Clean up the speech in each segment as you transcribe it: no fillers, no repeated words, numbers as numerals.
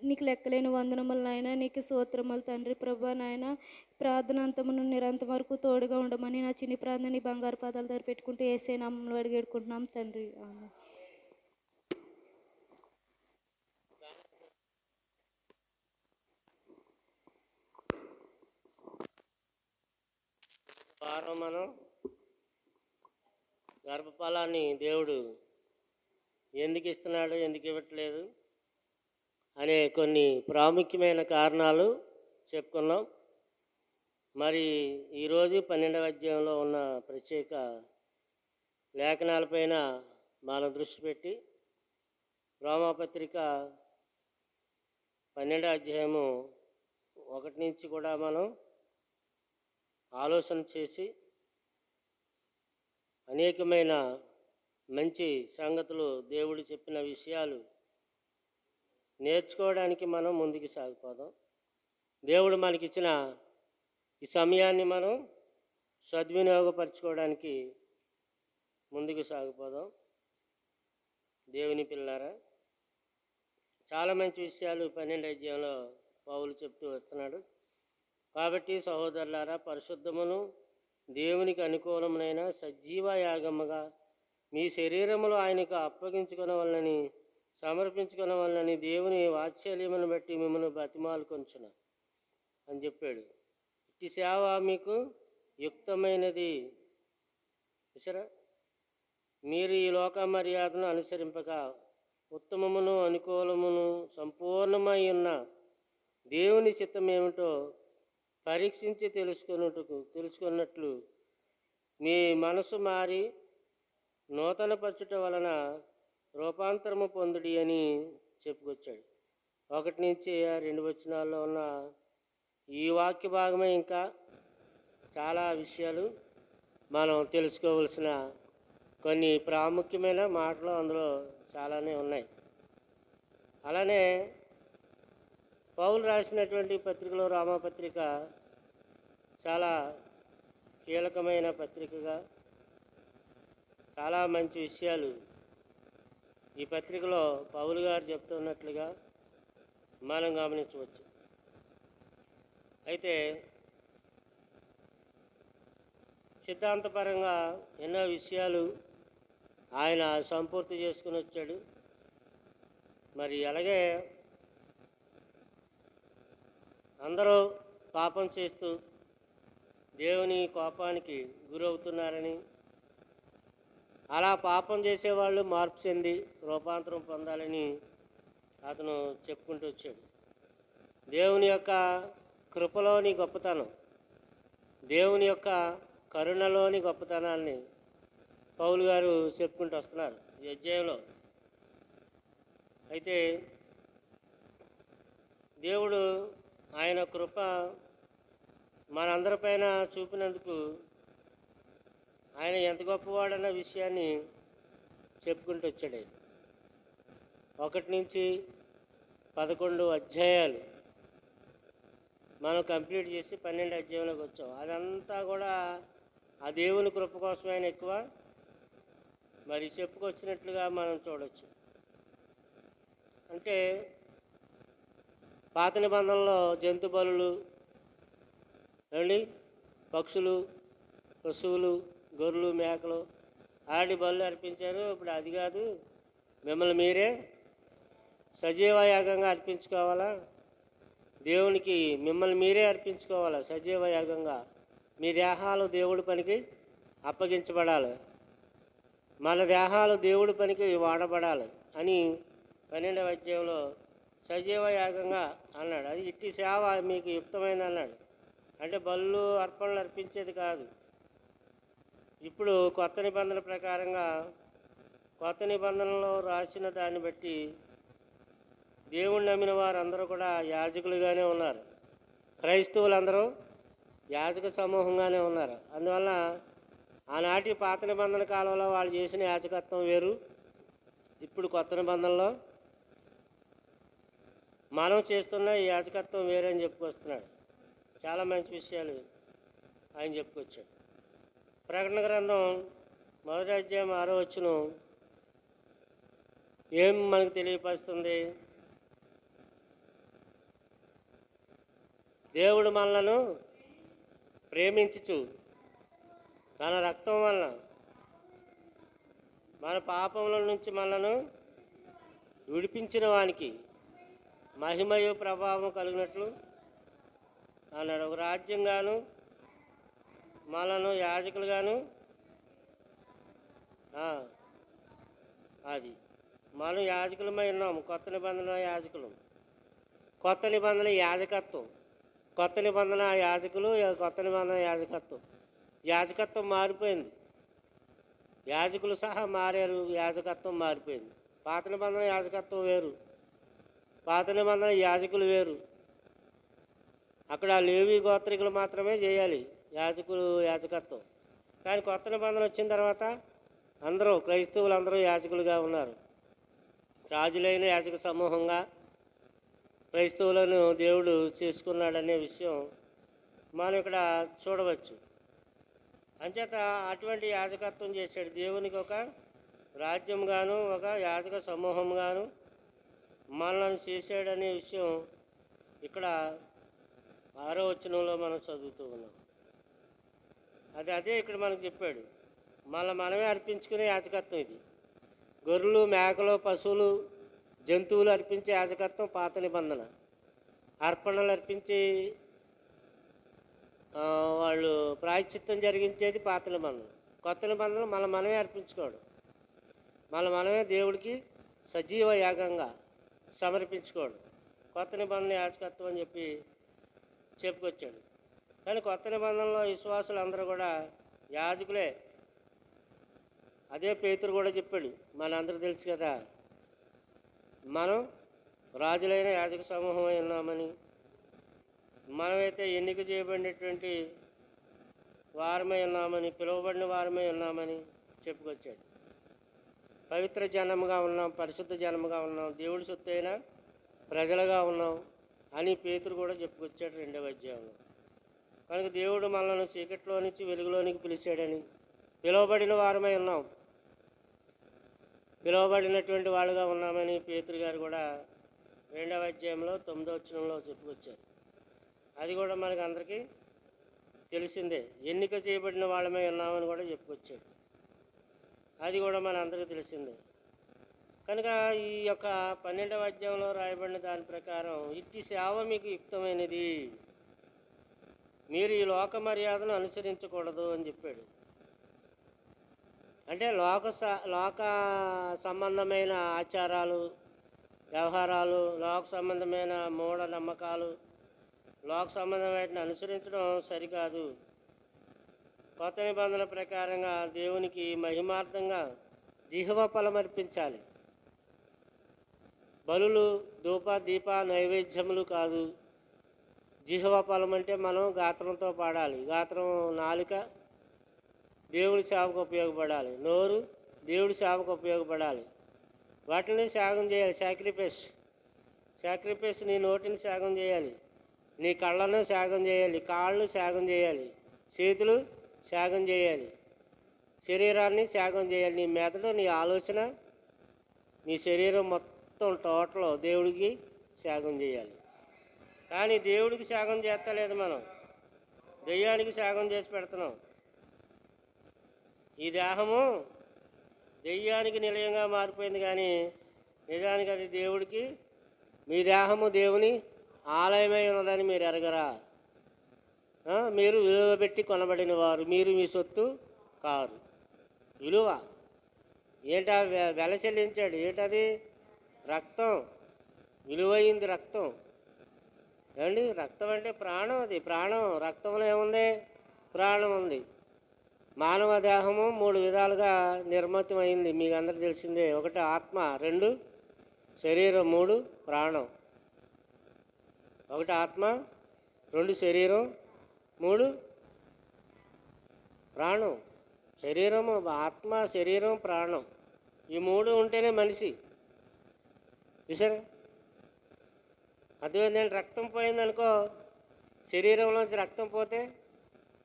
నీకు లెక్కలేని వందనములు నాయన, నీకు స్తోత్రములు తండ్రి. ప్రభా నాయన, ప్రార్థన అంతమును నిరంతరం వరకు తోడుగా ఉండమని నా చిన్ని ప్రార్థన నీ బంగారు పాదాల దగ్గర పెట్టుకుంటూ యేసయ్య నామములో అడిగి వేడుకుంటున్నాం తండ్రి. ఆమేన్. వారం మనం గర్భఫలాన్ని దేవుడు ఎందుకు ఇస్తున్నాడు, ఎందుకు ఇవ్వట్లేదు అనే కొన్ని ప్రాముఖ్యమైన కారణాలు చెప్పుకున్నాం. మరి ఈరోజు 12వ అధ్యాయంలో ఉన్న ప్రత్యేక లేఖనాలపైన మనం దృష్టి పెట్టి రోమాపత్రిక 12వ అధ్యాయము 1 నుంచి కూడా మనం ఆలోచన చేసి అనేకమైన మంచి సంగతులు దేవుడు చెప్పిన విషయాలు నేర్చుకోవడానికి మనం ముందుకు సాగిపోదాం. దేవుడు మనకిచ్చిన ఈ సమయాన్ని మనం సద్వినియోగపరచుకోవడానికి ముందుకు సాగిపోదాం. దేవుని పిల్లారా, చాలా మంచి విషయాలు 12వ అధ్యాయంలో పౌలు చెప్తూ వస్తున్నాడు. కాబట్టి సహోదరులారా, పరిశుద్ధమును దేవునికి అనుకూలమునైన సజీవ యాగముగా మీ శరీరములు ఆయనకు అప్పగించుకొనవలనని సమర్పించుకొనవలనని దేవుని వాత్సల్యమును బట్టి మిమ్మల్ని బతిమాలుకొంచున అని చెప్పాడు. ఇట్టి సేవ మీకు యుక్తమైనది. చూసారా, మీరు ఈ లోక మర్యాదను అనుసరింపక ఉత్తమమును అనుకూలమును సంపూర్ణమై ఉన్న దేవుని చిత్తం ఏమిటో పరీక్షించి తెలుసుకున్నట్లు మీ మనసు మారి నూతనపరచుట వలన రూపాంతరము పొందుడి అని చెప్పుకొచ్చాడు. 1 నుంచి 2 వచనాల్లో ఉన్న ఈ వాక్య భాగమే ఇంకా చాలా విషయాలు మనం తెలుసుకోవలసిన కొన్ని ప్రాముఖ్యమైన మాటలు అందులో చాలానే ఉన్నాయి. అలానే పౌలు రాసినటువంటి పత్రికలో రామపత్రిక చాలా కీలకమైన పత్రికగా చాలా మంచి విషయాలు ఈ పత్రికలో పౌలు గారు చెప్తున్నట్లుగా మనం గమనించవచ్చు. అయితే సిద్ధాంతపరంగా ఎన్నో విషయాలు ఆయన సంపూర్తి చేసుకుని వచ్చాడు. మరి అలాగే అందరూ పాపం చేస్తూ దేవుని కోపానికి గురవుతున్నారని, అలా పాపం చేసేవాళ్ళు మార్పు చెంది రూపాంతరం పొందాలని అతను చెప్పుకుంటూ వచ్చాడు. దేవుని యొక్క కృపలోని గొప్పతనం, దేవుని యొక్క కరుణలోని గొప్పతనాన్ని పౌలు గారు చెప్పుకుంటూ వస్తున్నారు ఈ అధ్యాయంలో. అయితే దేవుడు ఆయన కృప మనందరిపైన చూపినందుకు ఆయన ఎంత గొప్పవాడన్న విషయాన్ని చెప్పుకుంటూ వచ్చాడు. 1 నుంచి 11 అధ్యాయాలు మనం కంప్లీట్ చేసి 12 అధ్యాయంలోకి వచ్చాం. అదంతా కూడా ఆ దేవుని కృప కోసమైన ఎక్కువ మరి చెప్పుకొచ్చినట్లుగా మనం చూడవచ్చు. అంటే పాత నిబంధనలో జంతు బలులు అండి, పక్షులు, పశువులు, గొర్రెలు, మేకలు ఆడి బలు అర్పించారు. ఇప్పుడు అది కాదు, మిమ్మల్ని మీరే సజీవ యాగంగా అర్పించుకోవాలా, దేవునికి మిమ్మల్ని మీరే అర్పించుకోవాలా సజీవ యాగంగా. మీ దేహాలు దేవుడి పనికి అప్పగించబడాలి, మన దేహాలు దేవుడి పనికి వాడబడాలి అని 12వ అధ్యాయంలో సజీవ యాగంగా అన్నాడు. అది ఇట్టి సేవ మీకు యుక్తమైంది అన్నాడు. అంటే బళ్ళు అర్పణలు అర్పించేది కాదు. ఇప్పుడు కొత్త నిబంధన ప్రకారంగా కొత్త నిబంధనలో రాసిన దాన్ని బట్టి దేవుణ్ణి నమ్మిన వారందరూ కూడా యాజకులుగానే ఉన్నారు. క్రైస్తవులందరూ యాజక సమూహంగానే ఉన్నారు. అందువల్ల ఆనాటి పాత నిబంధన కాలంలో వాళ్ళు చేసిన యాజకత్వం వేరు, ఇప్పుడు కొత్త నిబంధనలో మనం చేస్తున్న ఈ యాజకత్వం వేరే అని చెప్పుకొస్తున్నాడు. చాలా మంచి విషయాలు ఆయన చెప్పుకొచ్చాడు. ప్రకటన గ్రంథం 1వ అధ్యాయం 6వ వచనం ఏం మనకు తెలియపరుస్తుంది? దేవుడు మనలను ప్రేమించుచు తన రక్తం వలన మన పాపముల నుంచి మనలను విడిపించిన వానికి మహిమయు ప్రభావం కలిగినట్లు అన్నాడు. ఒక రాజ్యంగాను మనను యాజకులుగాను అది మనం యాజకులమై ఉన్నాము. కొత్త నిబంధన యాజకులు, కొత్త నిబంధన యాజకత్వం, కొత్త నిబంధన యాజకులు, కొత్త నిబంధన యాజకత్వం. యాజకత్వం మారిపోయింది, యాజకులు సహా మారారు, యాజకత్వం మారిపోయింది. పాత నిబంధన యాజకత్వం వేరు, పాత నిబంధన యాజకులు వేరు. అక్కడ లేవి గోత్రికులు మాత్రమే చేయాలి యాజకత్వం. కానీ కొత్త నిబంధన వచ్చిన తర్వాత అందరూ క్రైస్తవులు అందరూ యాజకులుగా ఉన్నారు. రాజులైన యాజక సమూహంగా క్రైస్తవులను దేవుడు చేసుకున్నాడనే విషయం మనం ఇక్కడ చూడవచ్చు. అంచేత అటువంటి యాజకత్వం చేశాడు. దేవునికి ఒక రాజ్యంగాను ఒక యాజక సమూహంగాను మనల్ని చేశాడనే విషయం ఇక్కడ 6వ వచనంలో మనం చదువుతూ ఉన్నాం. అదే ఇక్కడ మనకు చెప్పాడు. మనమే అర్పించుకునే యాజకత్వం ఇది. గొర్రెలు, మేకలు, పశువులు, జంతువులు అర్పించే యాజకత్వం పాత నిబంధన. అర్పణలు అర్పించి వాళ్ళు ప్రాయశ్చిత్తం జరిగించేది పాత నిబంధన. కొత్త నిబంధన మనమే అర్పించుకోవడం, మనమే దేవుడికి సజీవ యాగంగా సమర్పించుకోవడం కొత్త నిబంధన యాజకత్వం అని చెప్పి చెప్పుకొచ్చాడు. కానీ కొత్త నిబంధనలో విశ్వాసులు అందరూ కూడా యాజకులే. అదే పేతురు కూడా చెప్పాడు, మనందరూ తెలుసు కదా, మనం రాజులైన యాజక సమూహమై ఉన్నామని, మనమైతే ఎన్నిక చేయబడినటువంటి వారమై ఉన్నామని, పిలువబడిన వారమై ఉన్నామని చెప్పుకొచ్చాడు. పవిత్ర జనముగా ఉన్నాం, పరిశుద్ధ జనముగా ఉన్నాం, దేవుడి సొత్తు అయిన ప్రజలుగా ఉన్నాం అని పేతురు కూడా చెప్పుకొచ్చాడు 2వ అధ్యాయంలో. కనుక దేవుడు మనల్ని చీకట్లో నుంచి వెలుగులోనికి పిలిచాడని, పిలువబడిన వారమై ఉన్నాం, పిలువబడినటువంటి వాళ్ళుగా ఉన్నామని పేతురు గారు కూడా 2వ అధ్యాయంలో 9వ వచనంలో చెప్పుకొచ్చారు. అది కూడా మనకు అందరికీ తెలిసిందే. ఎన్నిక చేయబడిన వాళ్ళమై ఉన్నామని కూడా చెప్పుకొచ్చాడు. అది కూడా మన అందరికీ తెలిసిందే. కనుక ఈ యొక్క 12వ అధ్యాయంలో రాయబడిన దాని ప్రకారం ఇట్టి సేవ మీకు యుక్తమైనది, మీరు ఈ లోక మర్యాదను అనుసరించకూడదు అని చెప్పాడు. అంటే లోక సంబంధమైన ఆచారాలు, వ్యవహారాలు, లోక సంబంధమైన మూఢ నమ్మకాలు, లోక సంబంధమైన అనుసరించడం సరికాదు. కొత్త నిబంధన ప్రకారంగా దేవునికి మహిమార్థంగా జిహ్వ ఫలం అర్పించాలి. బలులు, ధూప, దీప, నైవేద్యములు కాదు. జిహ్వ ఫలం అంటే మనం గాత్రంతో పాడాలి. గాత్రం నాలుక దేవుడి సేవకు ఉపయోగపడాలి, నోరు దేవుడి సేవకు ఉపయోగపడాలి. వాటిని త్యాగం చేయాలి. సాక్రిఫైస్ నీ నోటిని త్యాగం చేయాలి, నీ కళ్ళను త్యాగం చేయాలి, కాళ్ళు త్యాగం చేయాలి, చేతులు త్యాగం చేయాలి, శరీరాన్ని త్యాగం చేయాలి. నీ మెదడు, నీ ఆలోచన, నీ శరీరం మొత్తం టోటల్ దేవుడికి త్యాగం చేయాలి. కానీ దేవుడికి త్యాగం చేస్తలేదు, మనం దెయ్యానికి త్యాగం చేసి పెడుతున్నాం. ఈ దేహము దెయ్యానికి నిలయంగా మారిపోయింది, కానీ నిజానికి అది దేవుడికి, మీ దేహము దేవుని ఆలయమై ఉన్నదని మీరు ఎరగరా? మీరు విలువ పెట్టి కొనబడిన వారు, మీరు మీ సొత్తు కారు. విలువ ఏంటా? వెల చెల్లించాడు. ఏంటది? రక్తం. విలువైంది రక్తం. ఏమండి, రక్తం అంటే ప్రాణం. అది ప్రాణం. రక్తంలో ఏముంది? ప్రాణం ఉంది. మానవ దేహము 3 విధాలుగా నిర్మితమైంది, మీకు అందరికి తెలిసిందే. 1 ఆత్మ, 2 శరీరం, 3 ప్రాణం. 1 ఆత్మ, 2 శరీరం, 3 ప్రాణం. శరీరము, ఆత్మ, శరీరం, ప్రాణం, ఈ 3 ఉంటేనే మనిషి. చూసారా? అదేంటంటే రక్తం పోయిందనుకో, శరీరంలోంచి రక్తం పోతే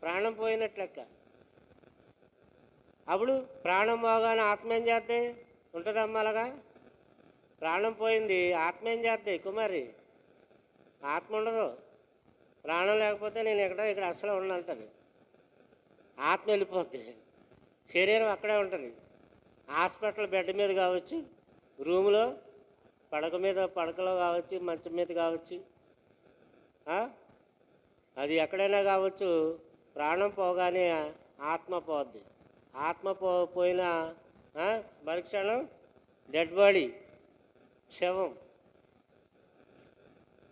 ప్రాణం పోయినట్లు లెక్క. అప్పుడు ప్రాణం పోగానే ఆత్మ ఏం చేస్తే ఉంటుందమ్మా? అలాగా ప్రాణం పోయింది, ఆత్మ ఏం చేస్తాయి? కుమారి, ఆత్మ ఉండదు. ప్రాణం లేకపోతే నేను ఇక్కడ అస్సలు ఉండంటది. ఆత్మ వెళ్ళిపోద్ది, శరీరం అక్కడే ఉంటుంది. హాస్పిటల్ బెడ్ మీద కావచ్చు, రూములో పడకలో కావచ్చు, మంచం మీద కావచ్చు, అది ఎక్కడైనా కావచ్చు. ప్రాణం పోగానే ఆత్మ పోద్ది. ఆత్మ పోయిన మరుక్షణం డెడ్ బాడీ, శవం.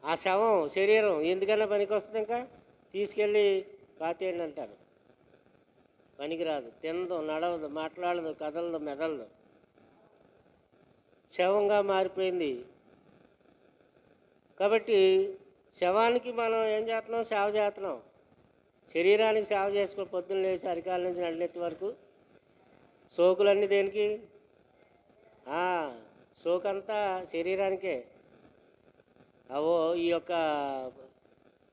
ఆ శవం శరీరం ఎందుకన్నా పనికి వస్తుంది? ఇంకా తీసుకెళ్ళి పాతేయండి అంటారు. పనికిరాదు, తినదు, నడవదు, మాట్లాడదు, కదలదు, మెదలదు, శవంగా మారిపోయింది. కాబట్టి శవానికి మనం ఏం చేస్తున్నాం? సేవ చేస్తున్నాం. శరీరానికి సేవ చేసుకుని పొద్దున్న లేచి అరికాల నుంచి నడినెత్తి వరకు సోకులన్నీ దేనికి? సోకంతా శరీరానికే. అవో ఈ యొక్క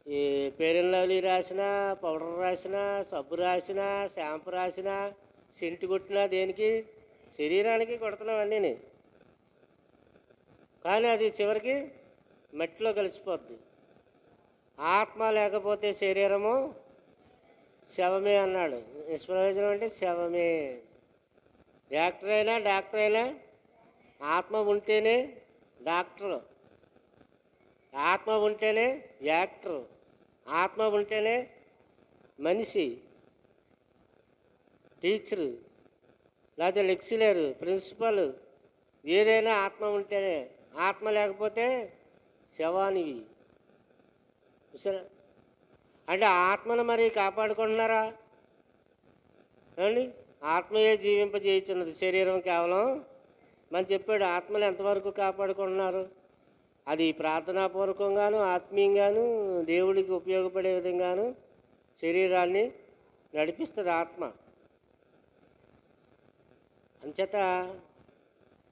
ఈ ఫెయిర్ లవ్లీ రాసినా, పౌడర్ రాసినా, సబ్బు రాసినా, షాంపూ రాసినా, సెంటు కొట్టినా దేనికి? శరీరానికి కొడుతున్నాం అన్నీ. కానీ అది చివరికి మట్టిలో కలిసిపోద్ది. ఆత్మ లేకపోతే శరీరము శవమే అన్నాడు. నిష్ప్రయోజనం అంటే శవమే. డాక్టర్ అయినా ఆత్మ ఉంటేనే డాక్టరు, ఆత్మ ఉంటేనే యాక్టరు, ఆత్మ ఉంటేనే మనిషి, టీచరు, లేకపోతే లెక్చరరు, ప్రిన్సిపల్. ఏదైనా ఆత్మ ఉంటేనే. ఆత్మ లేకపోతే శవానివి. సరే, అంటే ఆత్మను మరి కాపాడుకుంటున్నారా ఏమండి? ఆత్మయే జీవింపజేయుచున్నది, శరీరం కేవలం. మనం చెప్పాడు ఆత్మలు ఎంతవరకు కాపాడుకుంటున్నారు? అది ప్రార్థనాపూర్వకంగాను, ఆత్మీయంగాను, దేవుడికి ఉపయోగపడే విధంగాను శరీరాన్ని నడిపిస్తుంది ఆత్మ. అంచేత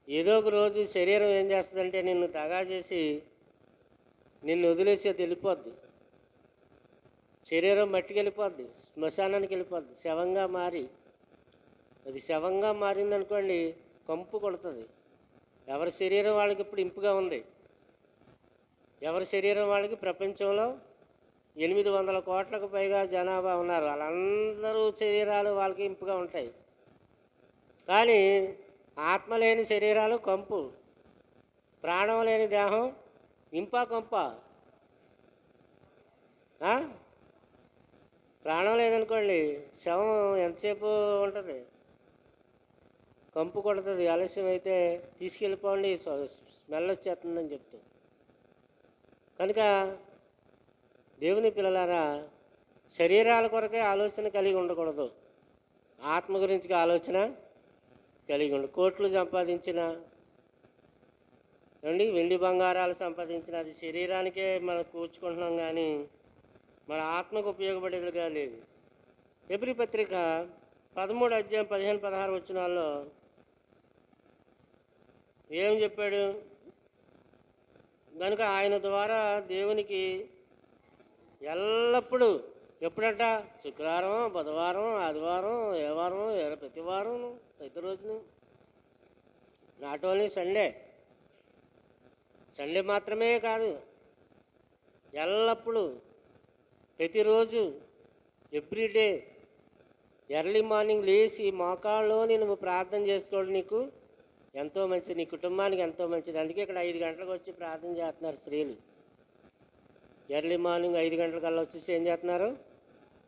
ఏదో ఒక రోజు శరీరం ఏం చేస్తుందంటే నిన్ను దగా చేసి నిన్ను వదిలేసి అది వెళ్ళిపోద్ది. శరీరం మట్టికి వెళ్ళిపోద్ది, శ్మశానానికి వెళ్ళిపోద్ది, శవంగా మారి. అది శవంగా మారిందనుకోండి, కంపు కొడుతుంది. ఎవరి శరీరం వాళ్ళకి ఇప్పుడు ఇంపుగా ఉంది. ఎవరి శరీరం వాళ్ళకి ప్రపంచంలో 800 కోట్లకు పైగా జనాభా ఉన్నారు. వాళ్ళందరూ శరీరాలు వాళ్ళకి ఇంపుగా ఉంటాయి. కానీ ఆత్మ లేని శరీరాలు కంపు, ప్రాణం లేని దేహం ఇంపా కంప. ప్రాణం లేదనుకోండి, శవం ఎంతసేపు ఉంటుంది? కంపు కొడుతుంది. ఆలస్యం అయితే తీసుకెళ్ళిపోండి, స్మెల్ వచ్చేస్తుందని చెప్తూ. కనుక దేవుని పిల్లలారా, శరీరాల కొరకే ఆలోచన కలిగి ఉండకూడదు, ఆత్మ గురించి ఆలోచన కలిగి ఉండు. కోట్లు సంపాదించిన వెండి బంగారాలు సంపాదించిన అది శరీరానికే మనం కూర్చుకుంటున్నాం, కానీ మన ఆత్మకు ఉపయోగపడేదిగా లేదు. ఎబ్రీ పత్రిక 13 అధ్యాయం 15-16 వచనాల్లో ఏం చెప్పాడు? కనుక ఆయన ద్వారా దేవునికి ఎల్లప్పుడూ, ఎప్పుడంట? శుక్రవారం, బుధవారం, ఆదివారం, ఏ వారం, ప్రతి వారం, ప్రతిరోజును, నాట్ ఓన్లీ సండే మాత్రమే కాదు, ఎల్లప్పుడూ, ప్రతిరోజు, ఎవ్రీడే, ఎర్లీ మార్నింగ్ లేచి మోకాళ్ళలోని నువ్వు ప్రార్థన చేసుకోవడం నీకు ఎంతో మంచిది, నీ కుటుంబానికి ఎంతో మంచిది. అందుకే ఇక్కడ 5 గంటలకు వచ్చి ప్రార్థన చేస్తున్నారు స్త్రీలు. ఎర్లీ మార్నింగ్ 5 గంటలకల్లా వచ్చేసి ఏం చేస్తున్నారు?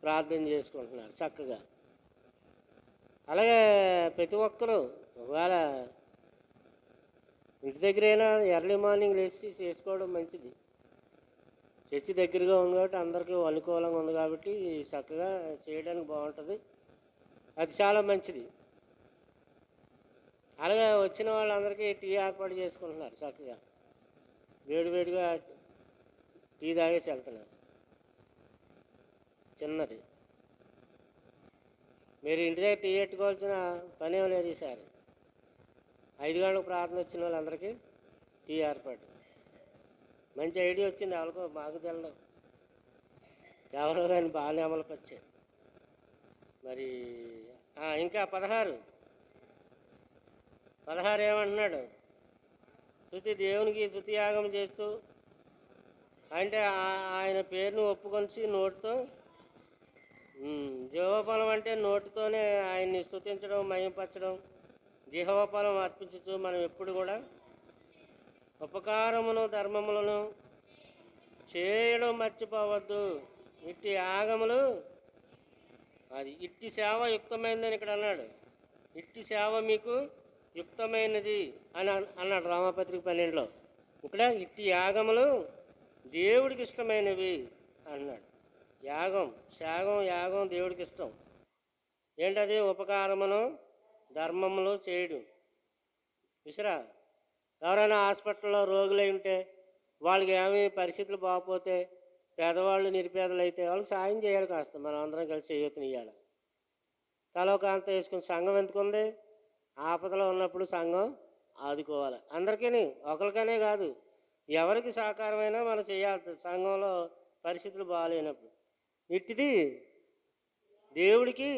ప్రార్థన చేసుకుంటున్నారు చక్కగా. అలాగే ప్రతి ఒక్కరూ ఒకవేళ ఇంటి దగ్గరైనా ఎర్లీ మార్నింగ్ లేచి చేసుకోవడం మంచిది. చర్చి దగ్గరగా ఉంది కాబట్టి అందరికీ అనుకూలంగా ఉంది కాబట్టి చక్కగా చేయడానికి బాగుంటుంది. అది చాలా మంచిది. అలాగే వచ్చిన వాళ్ళందరికీ టీ ఏర్పాటు చేసుకుంటున్నారు చక్కగా, వేడివేడిగా టీ తాగేసి వెళ్తున్నారు. చిన్నది, మీరు ఇంటి దగ్గర టీ పెట్టుకోవాల్సిన పనేం లేదు ఈసారి. 5 గంటలకు ప్రార్థన వచ్చిన వాళ్ళందరికీ టీ ఏర్పాటు. మంచి ఐడియా వచ్చింది. ఎవరికో మాకు తెలదు, ఎవరో కానీ బాగానే అమలుపరిచారు. మరి ఇంకా 16 ఏమంటున్నాడు? దేవునికి స్తుతి యాగం చేస్తూ అంటే ఆయన పేరును ఒప్పుకొనిసి నోటితో జీవఫలం అంటే నోటితోనే ఆయన్ని స్తుతించడం, మహిమపరచడం, జీవఫలం అర్పించచ్చు. మనం ఎప్పుడు కూడా ఉపకారమును ధర్మములను చేయడం మర్చిపోవద్దు. ఇట్టి యాగములు అది ఇట్టి సేవ యుక్తమైనదని ఇక్కడ అన్నాడు. ఇట్టి సేవ మీకు యుక్తమైనది అని అన్నాడు రామపత్రిక 12లో. ఇక్కడ ఇట్టి యాగములు దేవుడికి ఇష్టమైనవి అన్నాడు. యాగం దేవుడికి ఇష్టం. ఏంటది? ఉపకారమును ధర్మములు చేయడం. విసరా ఎవరైనా హాస్పిటల్లో రోగులై ఉంటే, వాళ్ళకి ఏమి పరిస్థితులు బాగపోతే, పేదవాళ్ళు నిరుపేదలు అయితే వాళ్ళకి సాయం చేయాలి. కాస్త మనం అందరం కలిసి చేయూతనియాలి. తలో కాంత వేసుకుని సంఘం ఎందుకుంది? ఆపదలో ఉన్నప్పుడు సంఘం ఆదుకోవాలి. అందరికీ, ఒకరికనే కాదు, ఎవరికి సహకారమైనా మనం చేయాలి. సంఘంలో పరిస్థితులు బాగాలేనప్పుడు ఇట్టిది దేవుడికి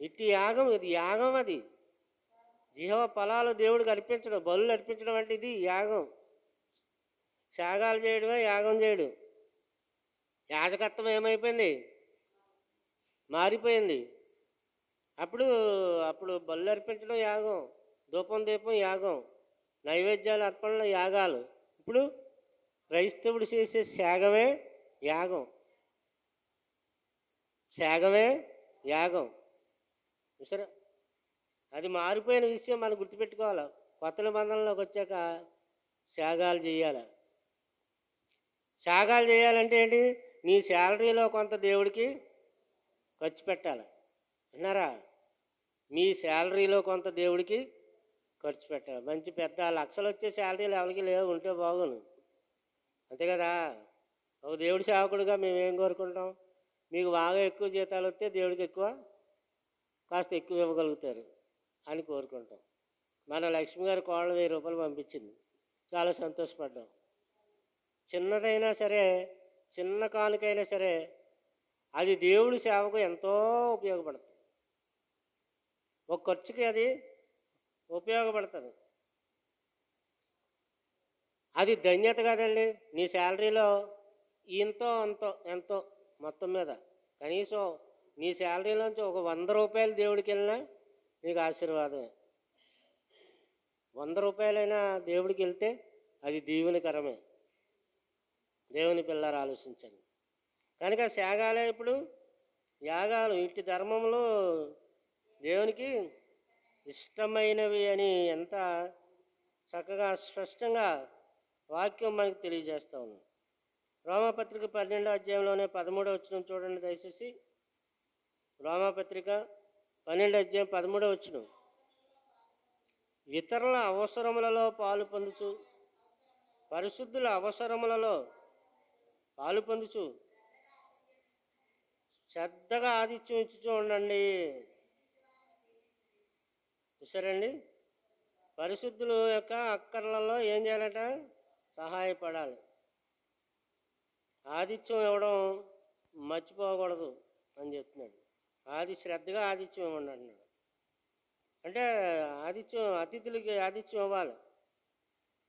ఇట్టి యాగం. ఇది యాగం. అది జీవ ఫలాలు దేవుడికి అర్పించడం, బలులు అర్పించడం అంటే ఇది యాగం. త్యాగాలు చేయడమే యాగం చేయడం. యాజకత్వం ఏమైపోయింది? మారిపోయింది. అప్పుడు బలు అర్పించడం యాగం, ధూపం దీపం యాగం, నైవేద్యాలు అర్పణలు యాగాలు. ఇప్పుడు క్రైస్తవుడు చేసే త్యాగమే యాగం. త్యాగమే యాగం. సరే, అది మారిపోయిన విషయం మనం గుర్తుపెట్టుకోవాలి. కొత్త నిబంధనలోకి వచ్చాక త్యాగాలు చేయాలి. త్యాగాలు చేయాలంటే ఏంటి? నీ శాలరీలో కొంత దేవుడికి ఖర్చు పెట్టాలి. అన్నారా? మీ శాలరీలో కొంత దేవుడికి ఖర్చు పెట్టాలి. మంచి పెద్ద లక్షలు వచ్చే శాలరీలు ఎవరికి లేవు, ఉంటే బాగును. అంతే కదా? ఒక దేవుడి సేవకుడిగా మేము ఏం కోరుకుంటాం? మీకు బాగా ఎక్కువ జీతాలు వస్తే దేవుడికి కాస్త ఎక్కువ ఇవ్వగలుగుతారు అని కోరుకుంటాం. మన లక్ష్మి గారి కోళ్ళు 1000 రూపాయలు పంపించింది. చాలా సంతోషపడ్డాం. చిన్నదైనా సరే, చిన్న కానుకైనా సరే, అది దేవుడి సేవకు ఎంతో ఉపయోగపడుతుంది. ఒక ఖర్చుకి అది ఉపయోగపడుతుంది. అది ధన్యత కాదండి. నీ శాలరీలో ఎంతో మొత్తం మీద కనీసం నీ శాలరీలోంచి ఒక 100 రూపాయలు దేవుడికి వెళ్ళినా నీకు ఆశీర్వాదమే. 100 రూపాయలైనా దేవుడికి వెళ్తే అది దీవెనకరమే. దేవుని పిల్లలు ఆలోచించండి. కనుక త్యాగాలే ఇప్పుడు యాగాలు. ఇట్టి ధర్మములు దేవునికి ఇష్టమైనవి అని ఎంత చక్కగా స్పష్టంగా వాక్యం మనకు తెలియజేస్తూ ఉంది. రోమాపత్రిక 12వ అధ్యాయంలోనే 13వ వచనం చూడండి దయచేసి. రోమాపత్రిక 12వ అధ్యాయం 13వ వచనం. ఇతరుల అవసరములలో పాలు పొందుచు, పరిశుద్ధుల అవసరములలో పాలు పొందుచు శ్రద్ధగా ఆతిథ్యం ఇచ్చుచూ ఉండండి. చూసారండి? పరిశుద్ధుల యొక్క అక్కర్లలో ఏం చేయాలట? సహాయపడాలి. ఆతిథ్యం ఇవ్వడం మర్చిపోకూడదు అని చెప్తున్నాడు. శ్రద్ధగా ఆతిథ్యం ఇవ్వండి అంటున్నాడు. అంటే అతిథులకి ఆతిథ్యం ఇవ్వాలి.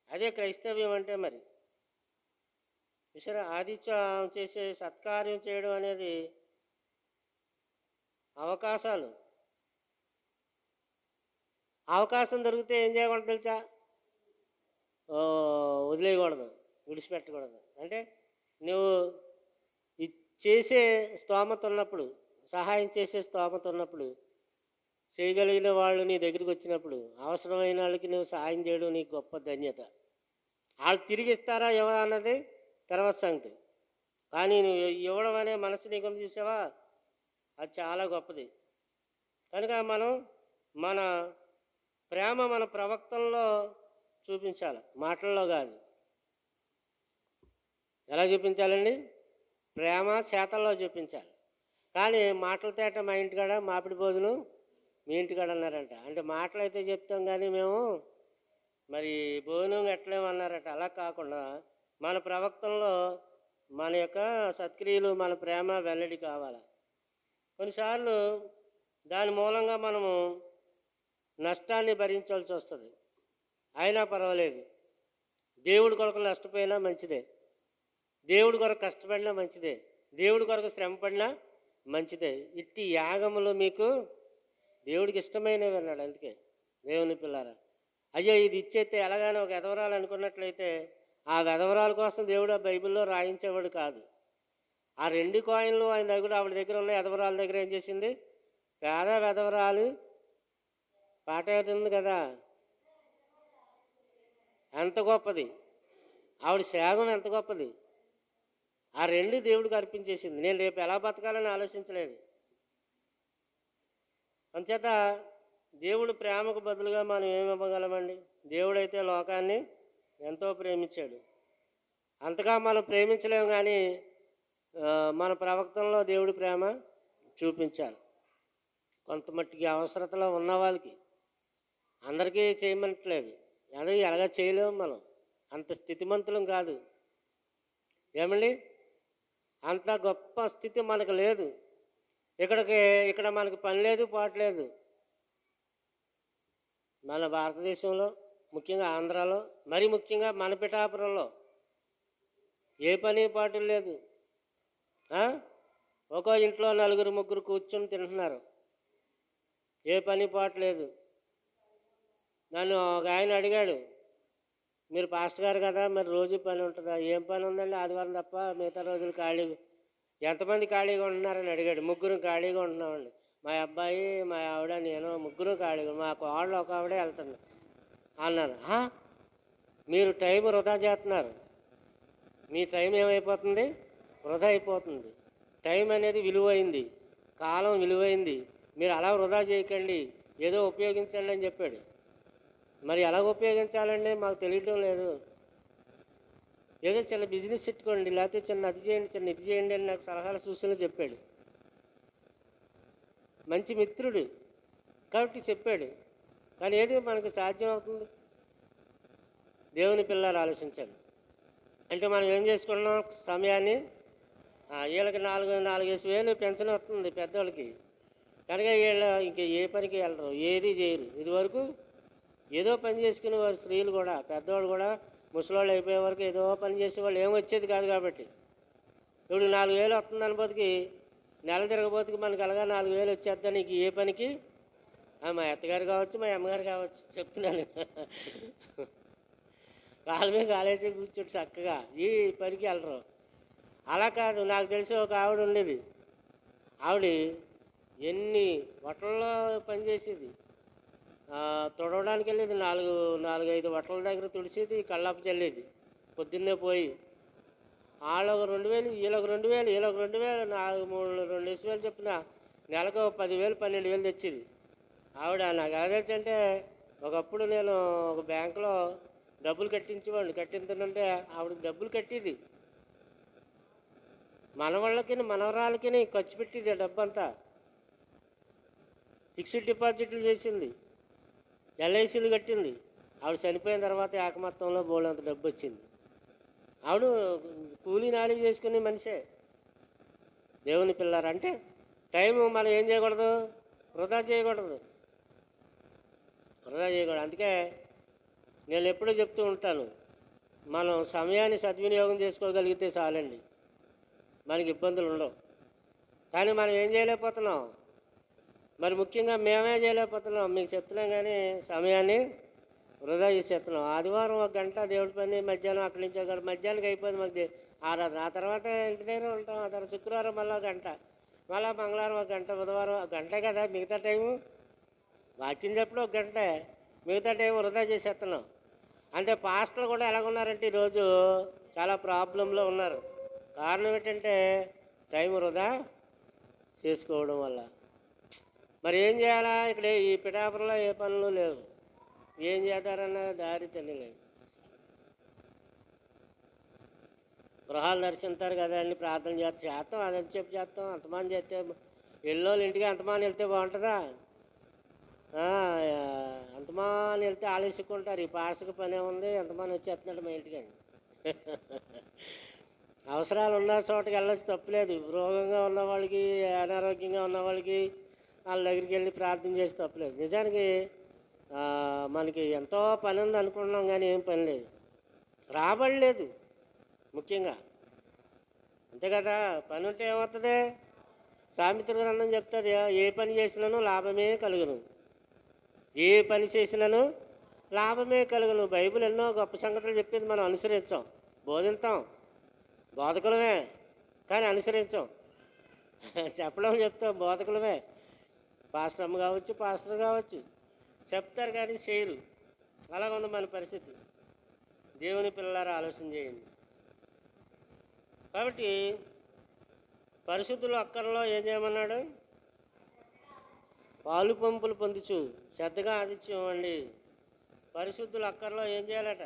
అదే క్రైస్తవ్యం అంటే. మరి చూసారా? ఆతిథ్యం చేసే, సత్కార్యం చేయడం అనేది అవకాశం దొరికితే ఏం చేయకూడదు తెలుసా? వదిలేయకూడదు, విడిచిపెట్టకూడదు. అంటే నువ్వు చేసే స్తోమత ఉన్నప్పుడు, సహాయం చేసే స్తోమత ఉన్నప్పుడు, చేయగలిగిన వాళ్ళు నీ దగ్గరికి వచ్చినప్పుడు, అవసరమైన వాళ్ళకి నువ్వు సహాయం చేయడం నీకు గొప్ప ధన్యత. వాళ్ళు తిరిగి ఇస్తారా ఇవ్వరా అన్నది తర్వాత సంగతి. కానీ నువ్వు ఇవ్వడం అనే మనసు నీకు చూసావా, అది చాలా గొప్పది. కనుక మనం మన ప్రేమ మన ప్రవక్తల్లో చూపించాలి, మాటల్లో కాదు. ఎలా చూపించాలండి? ప్రేమ చేతల్లో చూపించాలి. కానీ మాటల తేట మా ఇంటికాడ మాపిడి భోజనం మీ ఇంటికాడ అన్నారంట. అంటే మాటలు అయితే చెప్తాం కానీ మేము మరి భోజనం ఎట్లేమన్నారట. అలా కాకుండా మన ప్రవక్తల్లో మన యొక్క సత్క్రియలు, మన ప్రేమ వెల్లడి కావాలి. కొన్నిసార్లు దాని మూలంగా మనము నష్టాన్ని భరించాల్సి వస్తుంది. అయినా పర్వాలేదు, దేవుడి కొరకు నష్టపోయినా మంచిదే. దేవుడి కొరకు కష్టపడినా మంచిదే, దేవుడి కొరకు శ్రమ పడినా మంచిదే. ఇట్టి యాగములు మీకు దేవుడికి ఇష్టమైనవి అన్నాడు. అందుకే దేవుని పిల్లారా, అయ్యో ఇది ఇచ్చేస్తే ఎలాగానే ఒక ఎదవరాలు అనుకున్నట్లయితే ఆ వెధవరాల కోసం దేవుడు ఆ బైబిల్లో రాయించేవాడు కాదు. ఆ 2 కాయిన్లు ఆయన దగ్గర, ఆవిడ దగ్గర ఉన్న ఎదవరాల దగ్గర ఏం చేసింది? పేద వెధవరాలు పాట ఉంది కదా, ఎంత గొప్పది ఆవిడ త్యాగం, ఎంత గొప్పది. ఆ 2 దేవుడికి అర్పించేసింది. నేను రేపు ఎలా బతకాలని ఆలోచించలేదు. అంచేత దేవుడు ప్రేమకు బదులుగా మనం ఏమి ఇవ్వగలమండి? దేవుడైతే లోకాన్ని ఎంతో ప్రేమించాడు. అంతగా మనం ప్రేమించలేము, కానీ మన ప్రవక్తనలో దేవుడి ప్రేమ చూపించాలి. కొంత మట్టికి అవసరతలో ఉన్న వాళ్ళకి, అందరికీ చేయమనట్లేదు. అది ఎలాగ చేయలేము, మనం అంత స్థితిమంతులం కాదు. ఏమండి, అంత గొప్ప స్థితి మనకు లేదు. ఇక్కడ మనకు పని లేదు, పాటు లేదు. మన భారతదేశంలో, ముఖ్యంగా ఆంధ్రాలో, మరి ముఖ్యంగా మన పిఠాపురంలో ఏ పని పాటు లేదు. ఒక్కో ఇంట్లో 4 ముగ్గురు కూర్చొని తింటున్నారు, ఏ పని పాటు లేదు. నన్ను ఒక ఆయన అడిగాడు, మీరు పాస్టర్ గారు కదా, మరి రోజు పని ఉంటుందా? ఏం పని ఉందండి, ఆదివారం తప్ప మిగతా రోజులు ఖాళీ. ఎంతమంది ఖాళీగా ఉంటున్నారని అడిగాడు. 3 ఖాళీగా ఉంటున్నామండి, మా అబ్బాయి, మా ఆవిడ, నేను 3 ఖాళీగా. మా కోళ్ళు ఒక ఆవిడే వెళ్తుంది అన్నాను. మీరు టైం వృధా చేస్తున్నారు. మీ టైం ఏమైపోతుంది? వృధా అయిపోతుంది. టైం అనేది విలువైంది, కాలం విలువైంది. మీరు అలా వృధా చేయకండి, ఏదో ఉపయోగించండి అని చెప్పాడు. మరి ఎలా ఉపయోగించాలండి మాకు తెలియటం లేదు. ఏదో చిన్న బిజినెస్ పెట్టుకోండి, లేకపోతే చిన్న అది చేయండి, చిన్న ఇది చేయండి అని నాకు సలహాలు సూచనలు చెప్పాడు. మంచి మిత్రుడు కాబట్టి చెప్పాడు. కానీ ఏది మనకు సాధ్యం అవుతుంది? దేవుని పిల్లలు ఆలోచించాలి. అంటే మనం ఏం చేసుకున్నాం? సమయాన్ని వీళ్ళకి 4-4 వేలు పెన్షన్ వస్తుంది పెద్దవాళ్ళకి, కనుక వీళ్ళు ఇంక ఏ పనికి వెళ్ళరు, ఏది చేయరు. ఇదివరకు ఏదో పని చేసుకునేవారు స్త్రీలు కూడా, పెద్దవాళ్ళు కూడా. ముసలివాళ్ళు అయిపోయే వరకు ఏదో పని చేసేవాళ్ళు, ఏం వచ్చేది కాదు. కాబట్టి ఇప్పుడు 4 వేలు వస్తుంది అనుకోతికి, నెల తిరగబోతుకి మనకి అలాగా 4 వేలు వచ్చేద్దా నీకు ఏ పనికి? మా అత్తగారు కావచ్చు, మా అమ్మగారు కావచ్చు, చెప్తున్నాను. కాళ్ళ మీద కాలేసి కూర్చోటి చక్కగా ఈ పనికి వెళ్ళరు. అలా కాదు. నాకు తెలిసి ఒక ఆవిడ ఉండేది. ఆవిడ ఎన్ని బట్టల్లో పనిచేసేది. తుడవడానికి వెళ్ళేది, 4-5 బట్టల దగ్గర తుడిచేది, కళ్ళాపు చల్లేది పొద్దున్నే పోయి. వాళ్ళొక 2000, వీళ్ళొక 2000, వీళ్ళొక 2000, 2 వేలు చెప్పిన నెలకు 10,000, 12,000 తెచ్చేది ఆవిడ. నాకు ఎలా తెలుసు అంటే, ఒకప్పుడు నేను ఒక బ్యాంకులో డబ్బులు కట్టించేవాడిని. కట్టించుంటే ఆవిడకి డబ్బులు కట్టేది, మనవాళ్ళకి మనవరాలకి ఖర్చు పెట్టేది. ఆ డబ్బు అంతా ఫిక్స్డ్ డిపాజిట్లు చేసింది, ఎల్ఐసీలు కట్టింది. ఆవిడ చనిపోయిన తర్వాత ఏకమత్తంలో బోళ్ళంత డబ్బు వచ్చింది. ఆవిడ కూలీ నాలి చేసుకునే మనిషే. దేవుని పిల్లారు అంటే టైము మనం ఏం చేయకూడదు? వృధా చేయకూడదు, వృధా చేయకూడదు. అందుకే నేను ఎప్పుడూ చెప్తూ ఉంటాను, మనం సమయాన్ని సద్వినియోగం చేసుకోగలిగితే చాలండి, మనకి ఇబ్బందులు ఉండవు. కానీ మనం ఏం చేయలేకపోతున్నాం? మరి ముఖ్యంగా మేమే చేయలేకపోతున్నాం. మీకు చెప్తున్నాం, కానీ సమయాన్ని వృధా చేసేస్తున్నాం. ఆదివారం 1 గంట దేవుడి పని, మధ్యాహ్నం అక్కడి నుంచి 1 గంట, మధ్యాహ్నానికి అయిపోయింది మాకు ఆరాధన. ఆ తర్వాత ఇంటి దగ్గర ఉంటాం. ఆ తర్వాత శుక్రవారం మళ్ళీ 1 గంట, మళ్ళీ మంగళవారం 1 గంట, బుధవారం 1 గంట కదా. మిగతా టైము వాక్యం చెప్పడం 1 గంటే, మిగతా టైం వృధా చేసేస్తున్నాం. అంటే పాస్టర్లు కూడా ఎలాగున్నారంటే ఈరోజు చాలా ప్రాబ్లంలో ఉన్నారు. కారణం ఏంటంటే టైం వృధా చేసుకోవడం వల్ల. మరి ఏం చేయాలా? ఇక్కడ ఈ పిఠాపురంలో ఏ పనులు లేవు, ఏం చేస్తారన్న దారి తెలియలేదు. గృహాలు దర్శించారు కదా అండి, ప్రార్థన చేస్తాం, అదని చెప్పి చేస్తాం. అంతమంది చేస్తే ఎల్లోళ్ళు ఇంటికి అంతమాని వెళ్తే బాగుంటుందా? అంతమాని వెళ్తే ఆలోచించుకుంటారు, ఈ పాస్టర్కి పనే ఉంది, ఎంతమంది వచ్చేస్తున్నాడు మా ఇంటికి అని. అవసరాలు ఉన్న చోటకి వెళ్ళొచ్చు, తప్పులేదు. రోగంగా ఉన్న వాళ్ళకి, అనారోగ్యంగా ఉన్న వాళ్ళకి వాళ్ళ దగ్గరికి వెళ్ళి ప్రార్థన చేసి తప్పులేదు. నిజానికి మనకి ఎంతో పని ఉంది అనుకుంటున్నాం, కానీ ఏం పని లేదు, రాబడలేదు. ముఖ్యంగా అంతే కదా. పని ఉంటే ఏమవుతుంది? సామెతల గ్రంథం చెప్తుంది, ఏ పని చేసినాను లాభమే కలుగును, ఏ పని చేసినాను లాభమే కలుగును. బైబిల్ ఎన్నో గొప్ప సంగతులు చెప్పింది, మనం అనుసరించాం, బోధిస్తాం, బోధకులమే కానీ అనుసరించాం. చెప్పడం చెప్తాం, బోధకులమే, పాస్టర్ అమ్మ కావచ్చు, పాస్టర్ కావచ్చు, చెప్తారు కానీ చేయరు. అలాగ ఉంది మన పరిస్థితి. దేవుని పిల్లలారా ఆలోచన చేయండి. కాబట్టి పరిశుద్ధులు అక్కర్లో ఏం చేయమన్నాడు? పాలు పంపులు పొందుచు శ్రద్ధగా ఆదిత్యం ఇవ్వండి. పరిశుద్ధులు అక్కర్లో ఏం చేయాలట?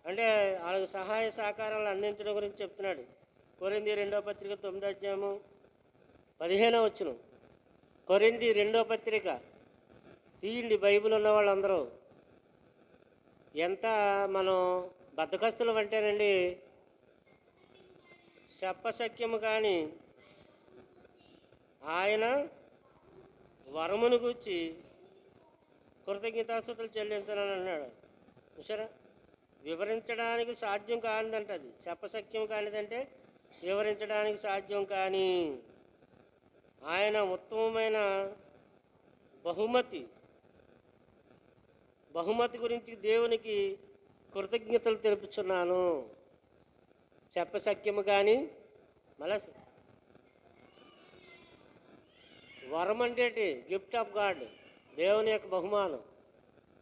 అంటే వాళ్ళకి సహాయ సహకారాలు అందించడం గురించి చెప్తున్నాడు. కొరింథీ 2వ పత్రిక 9వ అధ్యాయము 15వ వచనం. కొరింథీ 2వ పత్రిక తీయండి, బైబిల్ ఉన్న వాళ్ళందరూ. ఎంత మనం బద్ధకస్తులు అంటేనండి, చెప్పశక్యము కానీ ఆయన వరమును గూర్చి కృతజ్ఞతాస్తుతులు చెల్లించాలని అన్నాడు. చూసారా, వివరించడానికి సాధ్యం కానిదంట అది. చెప్పశక్యం కానిదంటే వివరించడానికి సాధ్యం కానీ ఆయన ఉత్తమమైన బహుమతి గురించి దేవునికి కృతజ్ఞతలు తెలుపుచున్నాను. చెప్పశక్యము కానీ మళ్ళా వరం అంటే గిఫ్ట్ ఆఫ్ గాడ్, దేవుని యొక్క బహుమానం.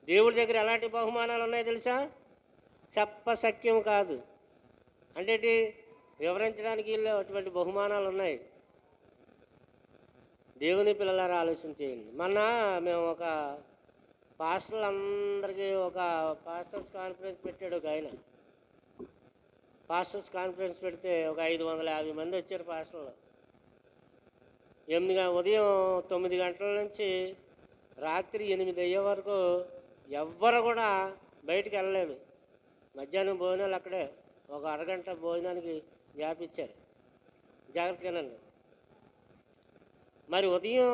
దేవుడి దగ్గర ఎలాంటి బహుమానాలు ఉన్నాయో తెలుసా? చెప్పశక్యం కాదు అంటే వివరించడానికి అటువంటి బహుమానాలు ఉన్నాయి. దేవుని పిల్లలారా ఆలోచన చేయండి. మొన్న మేము ఒక పాస్టర్లందరికీ ఒక పాస్టర్స్ కాన్ఫరెన్స్ పెట్టాడు ఒక ఆయన. పాస్టర్స్ కాన్ఫరెన్స్ పెడితే ఒక 550 మంది వచ్చారు పాస్టర్లు. ఉదయం 9 గంటల నుంచి రాత్రి 8 అయ్యే వరకు ఎవ్వరు కూడా బయటికి వెళ్ళలేదు. మధ్యాహ్నం భోజనాలు అక్కడే, ఒక అరగంట భోజనానికి గ్యాప్ ఇచ్చారు, జాగ్రత్తగానండి. మరి ఉదయం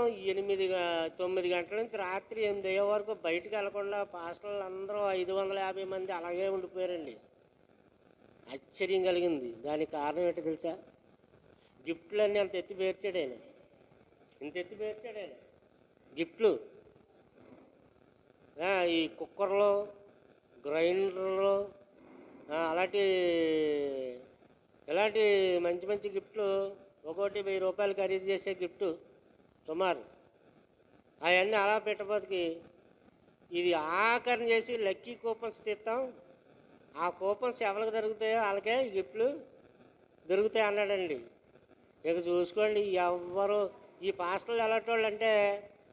9 గంటల నుంచి రాత్రి 8 అయ్యే వరకు బయటికి వెళ్ళకుండా పాస్టర్లు అందరూ 550 మంది అలాగే ఉండిపోయారండి. ఆశ్చర్యం కలిగింది. దానికి కారణం ఏంటో తెలుసా? గిఫ్ట్లన్నీ అంత ఎత్తి పేర్చాడు ఆయన, ఇంత ఎత్తి పేర్చాడు ఆయన గిఫ్ట్లు. ఈ కుక్కర్లు, గ్రైండర్లు, ఇలాంటి మంచి మంచి గిఫ్ట్లు, ఒక్కోటి 1000 రూపాయలు ఖరీదు చేసే గిఫ్ట్ సుమారు. అవన్నీ అలా పెట్టబోతుకి ఇది ఆఖరణ చేసి లక్కీ కూపన్స్ తీస్తాం, ఆ కూపన్స్ ఎవరికి దొరుకుతాయో వాళ్ళకే ఈ గిఫ్ట్లు దొరుకుతాయి అన్నాడండి. ఇక చూసుకోండి, ఎవ్వరు ఈ పాస్టర్లు ఎలాంటి అంటే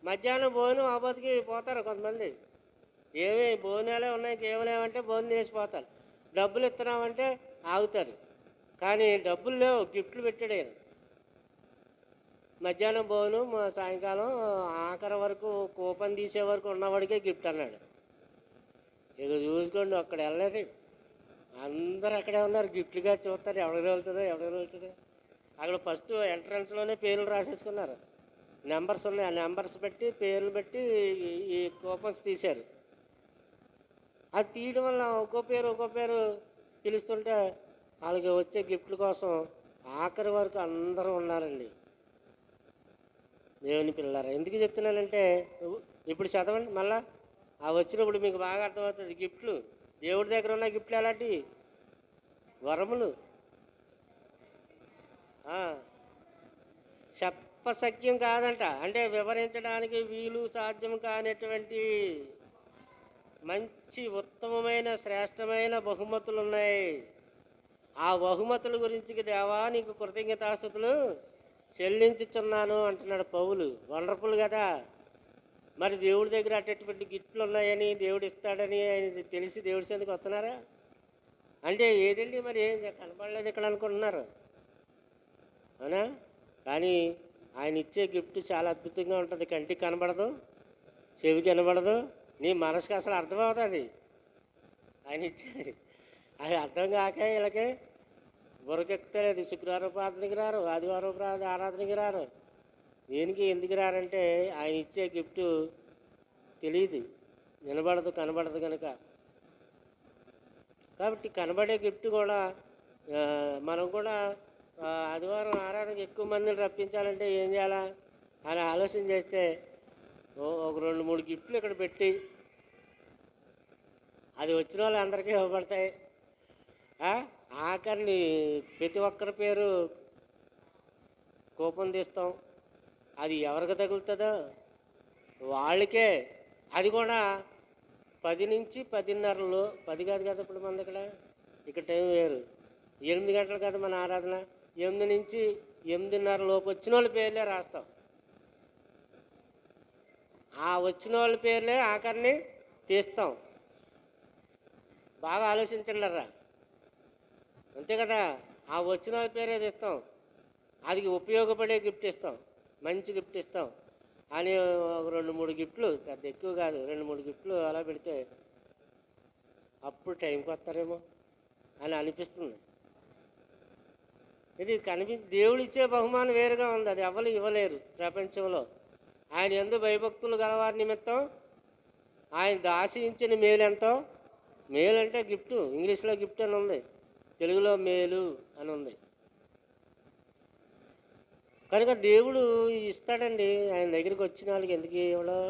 మధ్యాహ్నం భోజనం ఆబోతుకి పోతారు కొంతమంది. ఏమి భోజనాలే ఉన్నాయి, కేవలేమంటే భోజనం చేసిపోతారు. డబ్బులు ఇస్తున్నామంటే ఆగుతారు, కానీ డబ్బులు లేవు, గిఫ్ట్లు పెట్టాడు ఆయన. మధ్యాహ్నం భోజనం, సాయంకాలం ఆఖరి వరకు కూపన్ తీసే వరకు ఉన్నవాడికే గిఫ్ట్ అన్నాడు. ఇక చూసుకోండి, అక్కడ వెళ్ళలేదు, అందరు అక్కడే ఉన్నారు, గిఫ్ట్లుగా చూస్తారు, ఎవరికి వెళ్తుందో. అక్కడ ఫస్ట్ ఎంట్రన్స్లోనే పేర్లు రాసేసుకున్నారు, నెంబర్స్ ఉన్నాయి, ఆ నెంబర్స్ పెట్టి పేర్లు పెట్టి ఈ కూపన్స్ తీశారు. అది తీయడం వల్ల ఒక్కో పేరు పిలుస్తుంటే వాళ్ళకి వచ్చే గిఫ్ట్ల కోసం ఆఖరి వరకు అందరూ ఉన్నారండి. దేవుని పిల్లలారా, ఎందుకు చెప్తున్నానంటే ఇప్పుడు చదవండి మళ్ళా, ఆ వచ్చినప్పుడు మీకు బాగా అర్థమవుతుంది. గిఫ్ట్లు, దేవుడి దగ్గర ఉన్న గిఫ్ట్లు ఎలాంటివి? వరములు. చెప్పశక్యం కాదంట, అంటే వివరించడానికి వీలు సాధ్యం కానిటువంటి మంచి ఉత్తమమైన శ్రేష్టమైన బహుమతులు ఉన్నాయి. ఆ బహుమతుల గురించి దేవా నీకు కృతజ్ఞతాస్తుతులు చెల్లించుచున్నాను అంటున్నాడు పౌలు. వండర్ఫుల్ కదా. మరి దేవుడి దగ్గర అటువంటి గిఫ్ట్లు ఉన్నాయని, దేవుడు ఇస్తాడని ఆయన తెలిసి దేవుడి సందికి వస్తున్నారా అంటే ఏదండి మరి ఏం కనపడలేదు ఇక్కడ అనుకుంటున్నారు, అవునా? కానీ ఆయన ఇచ్చే గిఫ్ట్ చాలా అద్భుతంగా ఉంటుంది. కంటికి కనబడదు, చెవికి కనబడదు, నీ మనసుకి అసలు అర్థమవుతుంది ఆయన ఇచ్చేది. అది అర్థం కాక వీళ్ళకి బుర్రకెక్కలేదు. శుక్రవారం ప్రార్థనకి రారు, ఆదివారం ఆరాధనకి రారు. దేనికి ఎందుకు రారంటే ఆయన ఇచ్చే గిఫ్ట్ తెలియదు, వినబడదు, కనబడదు కనుక. కాబట్టి కనబడే గిఫ్ట్ కూడా మనం కూడా ఆదివారం ఆరాధనకి ఎక్కువ మందిని రప్పించాలంటే ఏం చేయాలా అని ఆలోచన చేస్తే ఒక 2-3 గిఫ్ట్లు ఇక్కడ పెట్టి అది వచ్చిన వాళ్ళు అందరికీ ఇవ్వబడతాయి. ఆఖరిని ప్రతి ఒక్కరి పేరు కూపన్ తీస్తాం. అది ఎవరికి తగులుతుందో వాళ్ళకే. అది కూడా 10 నుంచి 10:30 10 కాదు కదా ఇప్పుడు మన ఇక్కడ టైం వేరు. 8 గంటలు కదా మన ఆరాధన. 8 నుంచి 8:30 లోపు వచ్చిన వాళ్ళ పేర్లే రాస్తాం. ఆ వచ్చిన వాళ్ళ పేర్లే ఆఖరిని తీస్తాం. బాగా ఆలోచించండిరా, అంతే కదా. ఆ వచ్చిన వాళ్ళ పేరే తీస్తాం. అది ఉపయోగపడే గిఫ్ట్ ఇస్తాం, మంచి గిఫ్ట్ ఇస్తాం అని ఒక 2-3 గిఫ్ట్లు, పెద్ద ఎక్కువ కాదు, 2-3 గిఫ్ట్లు అలా పెడితే అప్పుడు టైంకి వస్తారేమో అని అనిపిస్తుంది. ఇది దేవుడు ఇచ్చే బహుమానం వేరుగా ఉంది. అది ఎవరు ఇవ్వలేరు ప్రపంచంలో. ఆయన యందు భయభక్తులు గలవారి నిమిత్తం ఆయన ఆశించిన మేలు ఎంతో. మేలు అంటే గిఫ్ట్, ఇంగ్లీష్లో గిఫ్ట్ అని ఉంది, తెలుగులో మేలు అని ఉంది. కనుక దేవుడు ఇస్తాడండి. ఆయన దగ్గరికి వచ్చిన వాళ్ళకి ఎందుకు ఇవ్వడం?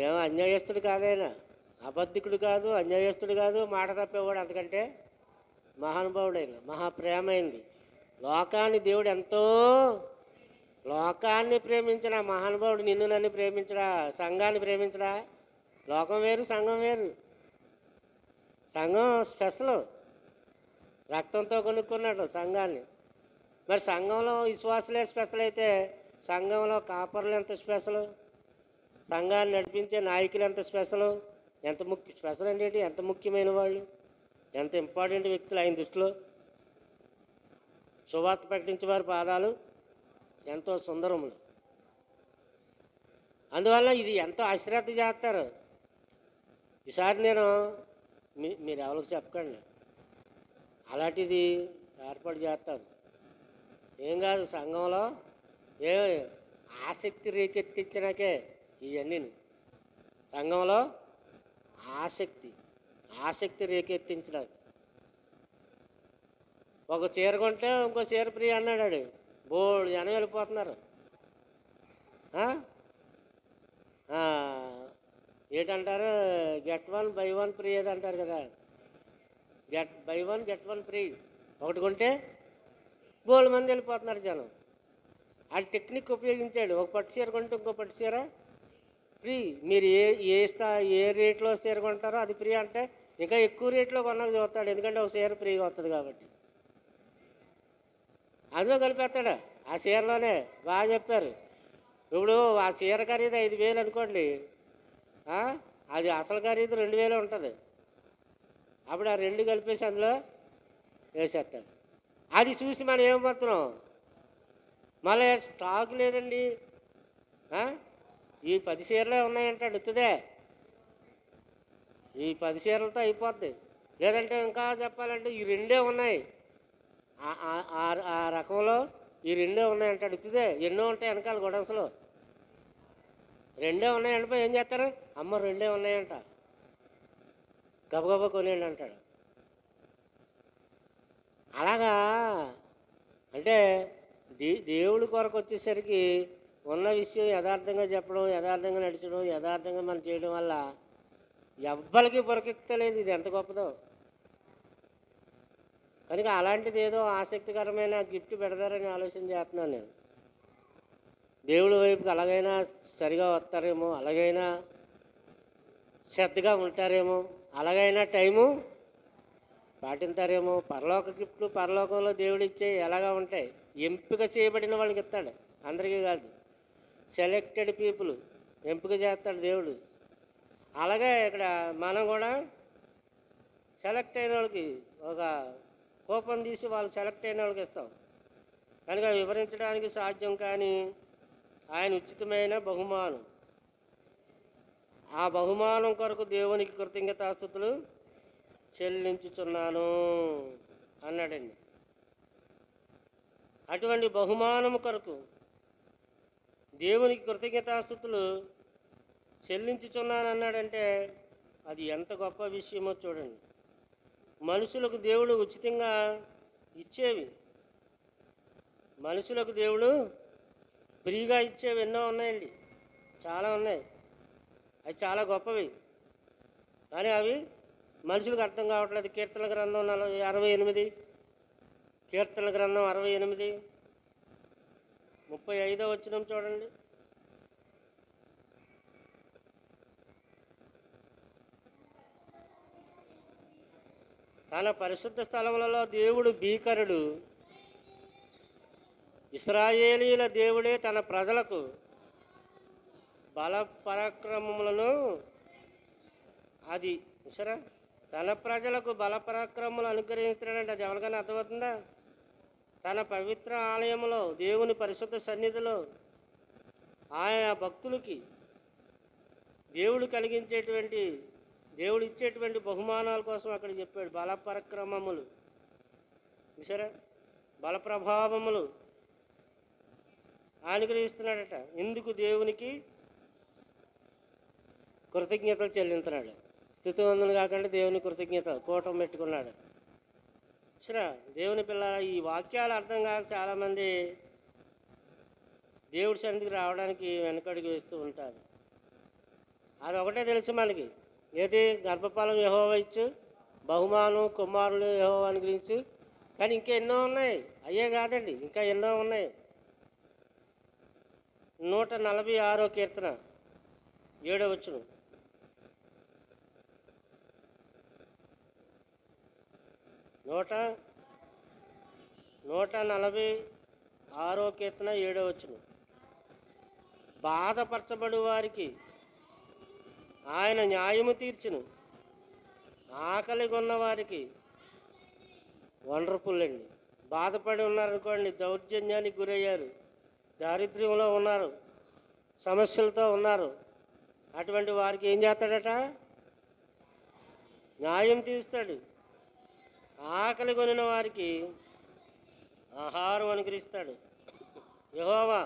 ఏమో అన్యాయస్తుడు కాదైనా, అబద్ధికుడు కాదు, అన్యాయస్తుడు కాదు, మాట తప్పేవాడు. అంతకంటే మహానుభావుడైన, మహాప్రేమైంది. లోకాన్ని ప్రేమించడా మహానుభావుడు. నిన్ను నన్ను ప్రేమించడా, సంఘాన్ని ప్రేమించడా. లోకం వేరు, సంఘం వేరు. సంఘం స్పెషల్, రక్తంతో కొనుక్కున్నాడు సంఘాన్ని. మరి సంఘంలో విశ్వాసులే స్పెషల్ అయితే సంఘంలో కాపర్లు ఎంత స్పెషల్, సంఘాన్ని నడిపించే నాయకులు ఎంత స్పెషల్. స్పెషల్ అంటే ఎంత ముఖ్యమైన వాళ్ళు, ఎంత ఇంపార్టెంట్ వ్యక్తులు ఆయన దృష్టిలో. సువార్త ప్రకటించే వారి పాదాలు ఎంతో సుందరములు. అందువల్ల ఇది ఎంతో అశ్రద్ధ చేస్తారు. ఈసారి నేను మీరు ఎవరికి చెప్పకండి, అలాంటిది ఏర్పాటు చేస్తాను. ఏం కాదు, సంఘంలో ఆసక్తి రేకెత్తించినాకే ఇవన్నీ. సంఘంలో ఆసక్తి రేకెత్తించడానికి. ఒక చీర కొంటే ఇంకో చీర ఫ్రీ అన్నాడు. బోర్డు జనం వెళ్ళిపోతున్నారు. ఏంటంటారు, గెట్ 1 బై 1 ఫ్రీ ఏది అంటారు కదా. By 1 get 1 free. ఒకటి కొంటే బోల్డ్ మంది వెళ్ళిపోతున్నారు జనం. ఆ టెక్నిక్ ఉపయోగించాడు. ఒక పట్టు చీర కొంటే ఇంకో పట్టు చీర ఫ్రీ. మీరు ఏ రేట్లో చీర కొంటారో అది ఫ్రీ అంటే ఇంకా ఎక్కువ రేట్లో కొన్నాక చూస్తాడు, ఎందుకంటే ఒక చీర ఫ్రీగా వస్తుంది కాబట్టి. అందులో కలిపేస్తాడు ఆ చీరలోనే. బాగా చెప్పారు. ఇప్పుడు ఆ చీర ఖరీదు 5,000 అనుకోండి, అది అసలు ఖరీదు 2,000 ఉంటుంది. అప్పుడు ఆ 2 కలిపేసి అందులో వేసేస్తాడు. అది చూసి మనం ఏమవుతున్నాం, మళ్ళీ స్టాక్ లేదండి, ఈ 10 చీరలే ఉన్నాయంటాడు. ఎత్తుదే ఈ 10 చీరలతో అయిపోద్ది. లేదంటే ఇంకా చెప్పాలంటే ఈ 2 ఉన్నాయి, ఆ రకంలో ఈ 2 ఉన్నాయంటాడు. ఎత్తుదే ఎన్నో ఉంటాయి వెనకాల గొడవసలో. 2 ఉన్నాయంటే ఏం చేస్తారు, అమ్మ 2 ఉన్నాయంట, గబగబా కొనేయండి అంటాడు. అలాగా అంటే దేవుడి కొరకు వచ్చేసరికి ఉన్న విషయం యథార్థంగా చెప్పడం, యథార్థంగా నడిచడం, యథార్థంగా మనం చేయడం వల్ల ఎవ్వరికి పొరకెత్తలేదు. ఇది ఎంత గొప్పదో. కనుక అలాంటిది ఏదో ఆసక్తికరమైన గిఫ్ట్ పెడతారని ఆలోచన చేస్తున్నాను నేను. దేవుడి వైపుకి అలాగైనా సరిగా వస్తారేమో, అలాగైనా శ్రద్ధగా ఉంటారేమో, అలాగైనా టైము పాటింతారేమో. పరలోక గిఫ్ట్లు పరలోకంలో దేవుడు ఇచ్చే ఎలాగా ఉంటాయి, ఎంపిక చేయబడిన వాళ్ళకి ఇస్తాడు, అందరికీ కాదు. సెలెక్టెడ్ పీపుల్ ఎంపిక చేస్తాడు దేవుడు. అలాగే ఇక్కడ మనం కూడా సెలెక్ట్ అయిన వాళ్ళకి ఒక కూపన్ తీసి వాళ్ళు సెలెక్ట్ అయిన వాళ్ళకి ఇస్తాం. కనుక వివరించడానికి సాధ్యం కానీ ఆయన ఉచితమైన బహుమానం. ఆ బహుమానం కొరకు దేవునికి కృతజ్ఞతాస్తుతులు చెల్లించుచున్నాను అన్నాడండి. అటువంటి బహుమానము కొరకు దేవునికి కృతజ్ఞతాస్తుతులు చెల్లించుచున్నాను అన్నాడంటే అది ఎంత గొప్ప విషయమో చూడండి. మనుషులకు దేవుడు ఉచితంగా ఇచ్చేవి, మనుషులకు దేవుడు ఫ్రీగా ఇచ్చేవి ఎన్నో ఉన్నాయండి, చాలా ఉన్నాయి. అవి చాలా గొప్పవి, కానీ అవి మనుషులకు అర్థం కావట్లేదు. కీర్తన గ్రంథం 68, కీర్తన గ్రంథం 68 35వ వచనం చూడండి. తన పరిశుద్ధ స్థలములలో దేవుడు భీకరుడు, ఇశ్రాయేలీల దేవుడే తన ప్రజలకు బల పరాక్రమములను, అది చూసారా, తన ప్రజలకు బల పరాక్రమములు అనుగ్రహించడంటే అది ఎవరికైనా అర్థమవుతుందా? తన పవిత్ర ఆలయంలో, దేవుని పరిశుద్ధ సన్నిధిలో ఆయా భక్తులకి దేవుడు కలిగించేటువంటి, దేవుడు ఇచ్చేటువంటి బహుమానాల కోసం అక్కడ చెప్పాడు. బల పరాక్రమములు చూసారా, బల ప్రభావములు అనుగ్రహిస్తున్నాడట. ఎందుకు? దేవునికి కృతజ్ఞతలు చెల్లించున్నాడు. స్థుతివందనలు కాకుండా దేవుని కృతజ్ఞత కూటం పెట్టుకున్నాడు. సరే, దేవుని పిల్లల ఈ వాక్యాలు అర్థం కాక చాలామంది దేవుడి సన్నిధికి రావడానికి వెనకడుగు వేస్తూ ఉంటారు. అదొకటే తెలుసు మనకి, ఏది? గర్భఫలం యెహోవా ఇచ్చు, బహుమానం కుమారులు యెహోవా అనుగ్రహించు. కానీ ఇంకా ఎన్నో ఉన్నాయి, అయ్యే కాదండి, ఇంకా ఎన్నో ఉన్నాయి. 146వ కీర్తన 7వ వచనం. 146వ కీర్తన 7వ వచనం. బాధపరచబడు వారికి ఆయన న్యాయము తీర్చును, ఆకలిగొన్న వారికి వండర్ఫుల్ అండి. బాధపడి ఉన్నారనుకోండి, దౌర్జన్యానికి గురయ్యారు, దారిద్ర్యంలో ఉన్నారు, సమస్యలతో ఉన్నారు, అటువంటి వారికి ఏం చేస్తాడట? న్యాయం తీరుస్తాడు. ఆకలి కొనిన వారికి ఆహారం అనుగ్రహిస్తాడు. యెహోవా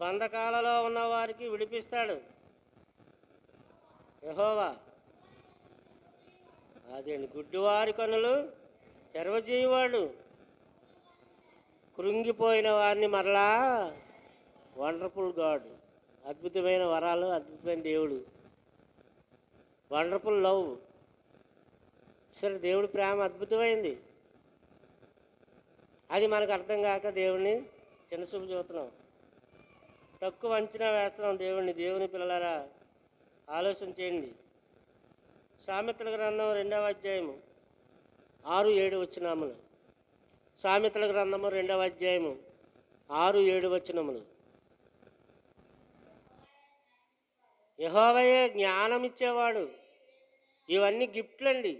బంధకాలలో ఉన్న వారికి విడిపిస్తాడు. యెహోవా అదేండి, గుడ్డివారి కన్నులు తెరవజేయవాడు, కృంగిపోయిన వారిని మరలా, వండర్ఫుల్ గాడ్, అద్భుతమైన వరాలు, అద్భుతమైన దేవుడు, వండర్ఫుల్ లవ్. సరే, దేవుడి ప్రేమ అద్భుతమైంది. అది మనకు అర్థం కాక దేవుడిని చిన్నచూపు చూస్తున్నాం, తక్కువ అంచనా వేస్తున్నాం దేవుడిని. దేవుని పిల్లలారా, ఆలోచన చేయండి. సామెతల గ్రంథం 2వ అధ్యాయము 6-7 వచనములు. సామెతల గ్రంథము 2వ అధ్యాయము 6-7 వచనములు. యెహోవాయే జ్ఞానం ఇచ్చేవాడు. ఇవన్నీ గిఫ్ట్లండి,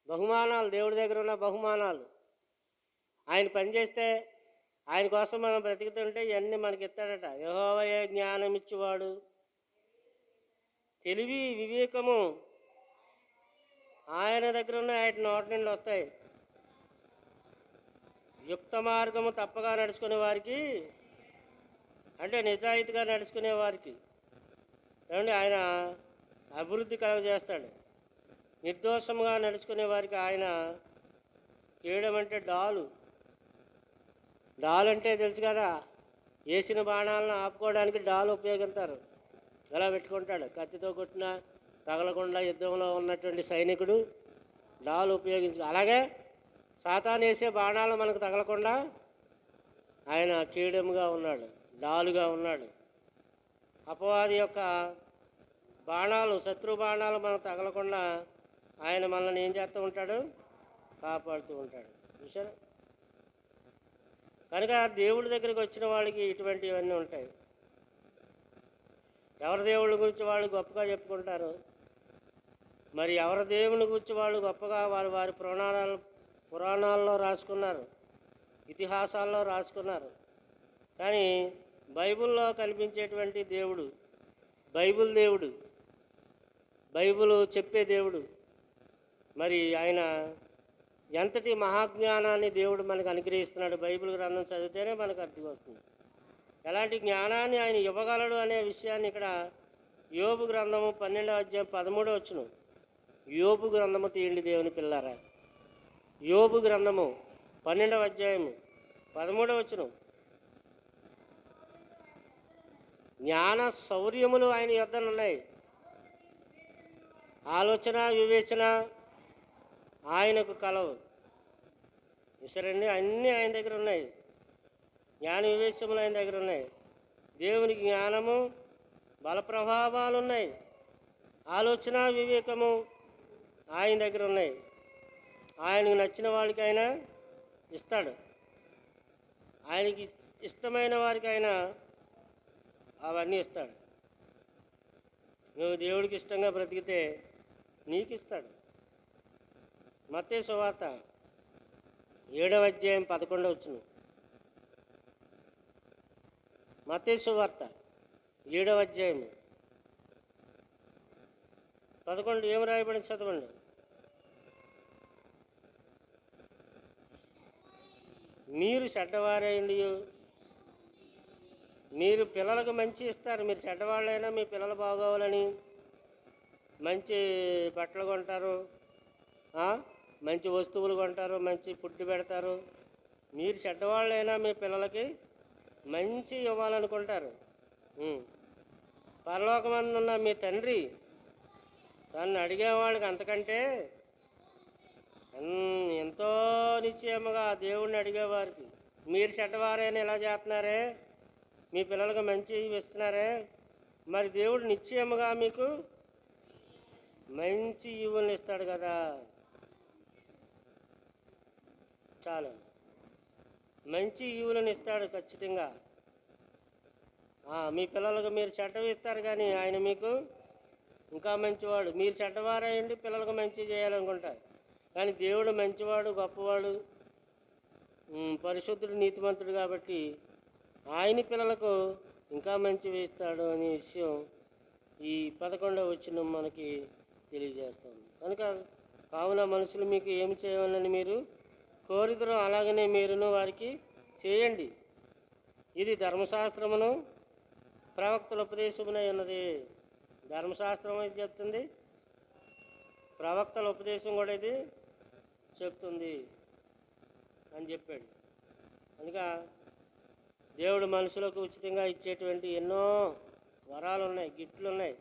బహుమానాలు, దేవుడి దగ్గర ఉన్న బహుమానాలు. ఆయన పనిచేస్తే, ఆయన కోసం మనం బ్రతుకుతుంటే ఇవన్నీ మనకి ఇస్తాడట. యెహోవాయే జ్ఞానం ఇచ్చేవాడు, తెలివి వివేకము ఆయన దగ్గర ఉన్న ఆయన నోటి నుండి వస్తాయి. యుక్త మార్గము తప్పగా నడుచుకునే వారికి, అంటే నిజాయితీగా నడుచుకునే వారికి ఏమండి ఆయన అభివృద్ధి కలుగజేస్తాడు. నిర్దోషంగా నడుచుకునే వారికి ఆయన చేయడం అంటే డాలు అంటే తెలుసు కదా, వేసిన బాణాలను ఆపుకోవడానికి డాలు ఉపయోగిస్తారు. ఎలా పెట్టుకుంటాడు? కత్తితో కొట్టినా తగలకుండా యుద్ధంలో ఉన్నటువంటి సైనికుడు డాలు ఉపయోగించు. అలాగే సాతాను వేసే బాణాలు మనకు తగలకుండా ఆయన కీడముగా ఉన్నాడు, డాలుగా ఉన్నాడు. అపవాది యొక్క బాణాలు, శత్రు బాణాలు మనకు తగలకుండా ఆయన మనల్ని ఏం చేస్తూ ఉంటాడు? కాపాడుతూ ఉంటాడు. చూసారా? కనుక దేవుడి దగ్గరికి వచ్చిన వాళ్ళకి ఇటువంటివన్నీ ఉంటాయి. ఎవరి దేవుళ్ళ గురించి వాళ్ళు గొప్పగా చెప్పుకుంటారు. మరి ఎవరి దేవుని గురించి వాళ్ళు గొప్పగా వారి వారి పురాణాల్లో రాసుకున్నారు, ఇతిహాసాల్లో రాసుకున్నారు. కానీ బైబిల్లో కనిపించేటువంటి దేవుడు, బైబిల్ దేవుడు, బైబిల్ చెప్పే దేవుడు, మరి ఆయన ఎంతటి మహాజ్ఞానాన్ని దేవుడు మనకు అనుగ్రహిస్తున్నాడు. బైబిల్ గ్రంథం చదివితేనే మనకు అర్థమవుతుంది ఎలాంటి జ్ఞానాన్ని ఆయన ఇవ్వగలడు అనే విషయాన్ని ఇక్కడ యోబు గ్రంథము 12వ అధ్యాయం 13వ వచనం. యోబు గ్రంథము తీయండి దేవుని పిల్లారా. యోబు గ్రంథము 12వ అధ్యాయము 13వ వచనం. జ్ఞాన శౌర్యములు ఆయన యొద్దనున్నాయి, ఆలోచన వివేచన ఆయనకు కలవు. చూసారండి, అన్నీ ఆయన దగ్గర ఉన్నాయి. జ్ఞాన వివేచములు ఆయన దగ్గర ఉన్నాయి. దేవునికి జ్ఞానము బల ప్రభావాలు ఉన్నాయి. ఆలోచన వివేకము ఆయన దగ్గర ఉన్నాయి. ఆయనకు నచ్చిన వాడికి ఆయన ఇస్తాడు. ఆయనకి ఇష్టమైన వారికి ఆయన అవన్నీ ఇస్తాడు. నువ్వు దేవుడికి ఇష్టంగా బ్రతికితే నీకు ఇస్తాడు. మత్తయి సువార్త 7వ అధ్యాయం 11వ వచనం. మత్తయి సువార్త 7వ అధ్యాయం 11 ఏం రాయబడి చదవండి. మీరు చెడ్డవారైండి, మీరు పిల్లలకు మంచి ఇస్తారు. మీరు చెడ్డవాళ్ళైనా మీ పిల్లలు బాగోవాలని మంచి బట్టలు కొంటారు, మంచి వస్తువులు కొంటారు, మంచి ఫుడ్ పెడతారు. మీరు చెడ్డవాళ్ళైనా మీ పిల్లలకి మంచి ఇవ్వాలనుకుంటారు. పరలోకమందున్న మీ తండ్రి తను అడిగేవాళ్ళకి అంతకంటే ఎంతో నిశ్చయముగా దేవుణ్ణి అడిగేవారికి, మీరు చెడ్డవారైనా ఇలా చేస్తున్నారే, మీ పిల్లలకు మంచి ఇస్తున్నారే, మరి దేవుడు నిశ్చయముగా మీకు మంచి ఈవులను ఇస్తాడు కదా. చాలు, మంచి ఈవులను ఇస్తాడు ఖచ్చితంగా. మీ పిల్లలకు మీరు చెడ్డవి ఇస్తారు, కానీ ఆయన మీకు ఇంకా మంచివాడు. మీరు చెడ్డవారైండి పిల్లలకు మంచి చేయాలనుకుంటారు, కానీ దేవుడు మంచివాడు, గొప్పవాడు, పరిశుద్ధుడు, నీతిమంతుడు కాబట్టి ఆయన పిల్లలకు ఇంకా మంచివి ఇస్తాడు అనే విషయం ఈ 11వ వచనం మనకి తెలియజేస్తుంది. కనుక కావున మనుషులు మీకు ఏమి చేయాలని మీరు కోరిదరో అలాగనే మీరును వారికి చేయండి. ఇది ధర్మశాస్త్రమును ప్రవక్తల ఉపదేశమునై ఉన్నది. ధర్మశాస్త్రం అయితే చెప్తుంది, ప్రవక్తల ఉపదేశం కూడా ఇది చెప్తుంది అని చెప్పాడు. కనుక దేవుడు మనుషులకు ఉచితంగా ఇచ్చేటువంటి ఎన్నో వరాలు ఉన్నాయి, గిఫ్ట్లు ఉన్నాయి.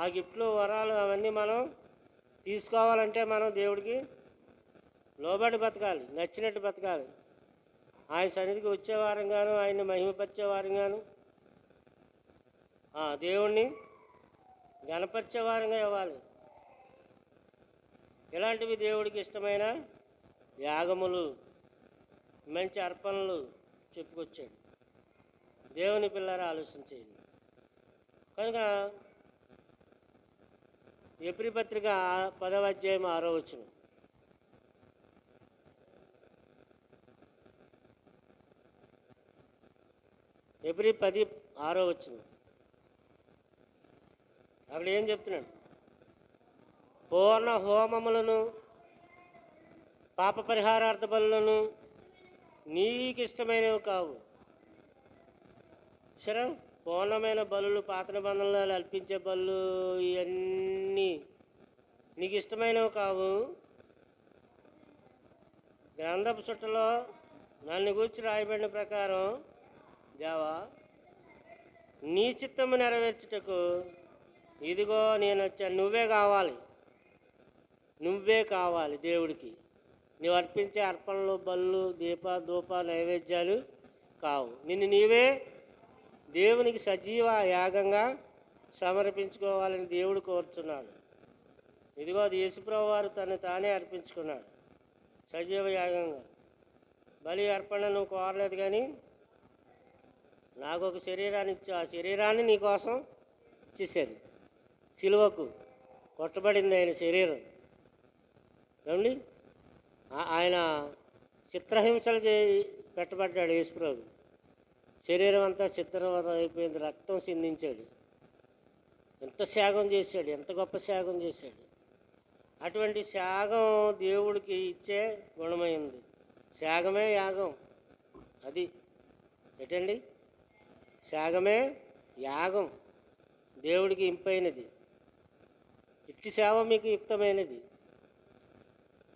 ఆ గిఫ్ట్లు, వరాలు అవన్నీ మనం తీసుకోవాలంటే మనం దేవుడికి లోబడి బతకాలి, నచ్చినట్టు బతకాలి. ఆయన సన్నిధికి వచ్చేవారంగాను, ఆయన్ని మహిమపరిచేవారంగాను, దేవుణ్ణి గణపరిచేవారంగా ఇవ్వాలి. ఇలాంటివి దేవుడికి ఇష్టమైన యాగములు, మంచి అర్పణలు చెప్పుకొచ్చాడు. దేవుని పిల్లరా ఆలోచించేయండి. కనుక ఎబ్రీ పత్రిక 10వ అధ్యాయం 6వ వచనం. ఎబ్రీ 10:6 వచనం. అక్కడ ఏం చెప్తున్నాడు? పూర్ణ హోమములను, పాప పరిహారార్థ బలులను నీకు ఇష్టమైనవి కావు. సరే, పూర్ణమైన బలులు, పాత నిబంధనలు అర్పించే బలు, ఇవన్నీ నీకు ఇష్టమైనవి కావు. గ్రంథపు చుట్టలో నన్ను గూర్చి రాయబడిన ప్రకారం దేవా, నీ చిత్తము నెరవేర్చుటకు ఇదిగో నేను వచ్చాను. నువ్వే కావాలి దేవుడికి. నువ్వు అర్పించే అర్పణలు, బళ్ళు, ధూప నైవేద్యాలు కావు. నిన్ను నీవే దేవునికి సజీవ యాగంగా సమర్పించుకోవాలని దేవుడు కోరుచున్నాడు. ఇదిగో అది యేసుప్రభువు వారు తను తానే అర్పించుకున్నాడు సజీవ యాగంగా. బలి అర్పణ నువ్వు కోరలేదు, కానీ నాకు ఒక శరీరాన్ని ఇచ్చి, ఆ శరీరాన్ని నీకోసం ఇచ్చేసాడు. సిలువకు కొట్టబడింది ఆయన శరీరం. ఏమండి, ఆయన చిత్రహింసలు పెట్టబడ్డాడు యేసుప్రభు. శరీరం అంతా చిత్రవద అయిపోయింది, రక్తం సిందించాడు. ఎంత త్యాగం చేశాడు, ఎంత గొప్ప త్యాగం చేశాడు. అటువంటి త్యాగం దేవుడికి ఇచ్చే గుణమైంది. త్యాగమే యాగం. అది ఏంటండి? త్యాగమే యాగం, దేవుడికి ఇంపైనది. ఇట్టి సేవ మీకు యుక్తమైనది.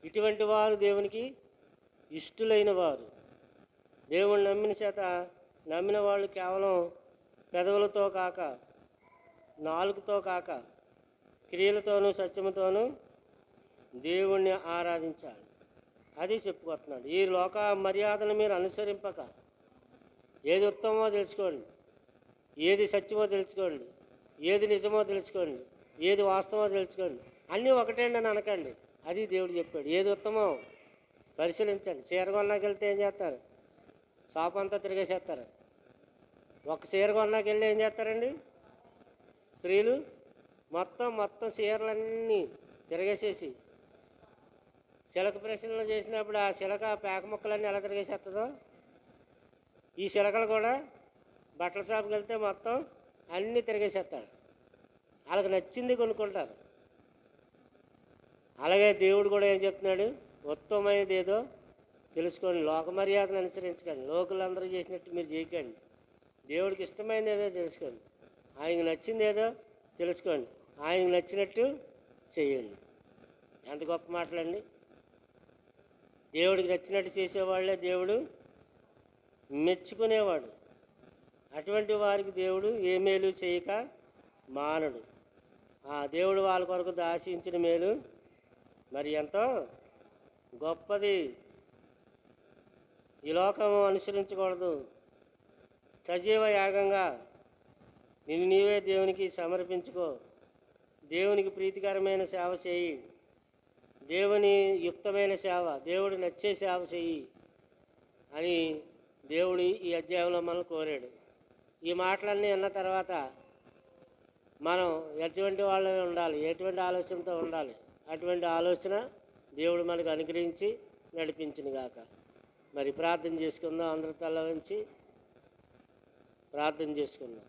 ఇటువంటి వారు దేవునికి ఇష్టులైన వారు. దేవుని నమ్మిన వాళ్ళు కేవలం పెదవులతో కాక, నాలుగుతో కాక, క్రియలతోనూ సత్యముతోనూ దేవుణ్ణి ఆరాధించాలి. అది చెప్పుకొస్తున్నాడు. ఈ లోక మర్యాదను మీరు అనుసరింపక ఏది ఉత్తమమో తెలుసుకోండి, ఏది సత్యమో తెలుసుకోండి, ఏది నిజమో తెలుసుకోండి, ఏది వాస్తవమో తెలుసుకోండి. అన్నీ ఒకటేండి అని అనకండి. అది దేవుడు చెప్పాడు. ఏది ఉత్తమో పరిశీలించండి. చీర కొన్నాకి వెళ్తే ఏం చేస్తారు? షాప్ అంతా తిరిగేసేస్తారు. ఒక చీర కొన్నాకి వెళ్ళి ఏం చేస్తారండి స్త్రీలు? మొత్తం చీరలన్నీ తిరిగేసేసి చిలక ప్రశ్నలు చేసినప్పుడు ఆ చిలక పేక ముక్కలన్నీ ఎలా తిరిగేసేస్తుందో, ఈ చిలకలు కూడా బట్టల షాప్కి వెళ్తే మొత్తం అన్నీ తిరిగేసేస్తాడు. వాళ్ళకి నచ్చింది కొనుక్కుంటారు. అలాగే దేవుడు కూడా ఏం చెప్తున్నాడు? ఉత్తమమైనది ఏదో తెలుసుకోండి, లోక మర్యాదను అనుసరించకండి, లోకులందరూ చేసినట్టు మీరు చేయకండి, దేవుడికి ఇష్టమైనది ఏదో తెలుసుకోండి, ఆయనకు నచ్చింది ఏదో తెలుసుకోండి, ఆయనకు నచ్చినట్టు చేయండి. ఎంత గొప్ప మాటలండి! దేవుడికి నచ్చినట్టు చేసేవాళ్ళే దేవుడు మెచ్చుకునేవాడు. అటువంటి వారికి దేవుడు ఏ మేలు చేయక మానడు. ఆ దేవుడు వాళ్ళ కొరకు దాచించిన మేలు మరి ఎంతో గొప్పది. ఈ లోకము అనుసరించకూడదు. సజీవ యాగంగా నిన్ను నీవే దేవునికి సమర్పించుకో. దేవునికి ప్రీతికరమైన సేవ చేయి. దేవుని యుక్తమైన సేవ, దేవుడు నచ్చే సేవ చెయ్యి అని దేవుడు ఈ అధ్యాయంలో మనల్ని కోరాడు. ఈ మాటలన్నీ అన్న తర్వాత మనం ఎటువంటి వాళ్ళమే ఉండాలి, ఎటువంటి ఆలోచనతో ఉండాలి, అటువంటి ఆలోచన దేవుడు మనకు అనుగ్రహించి నడిపించును గాక. మరి ప్రార్థన చేసుకుందాం. అందరూ తల వంచి ప్రార్థన చేసుకుందాం.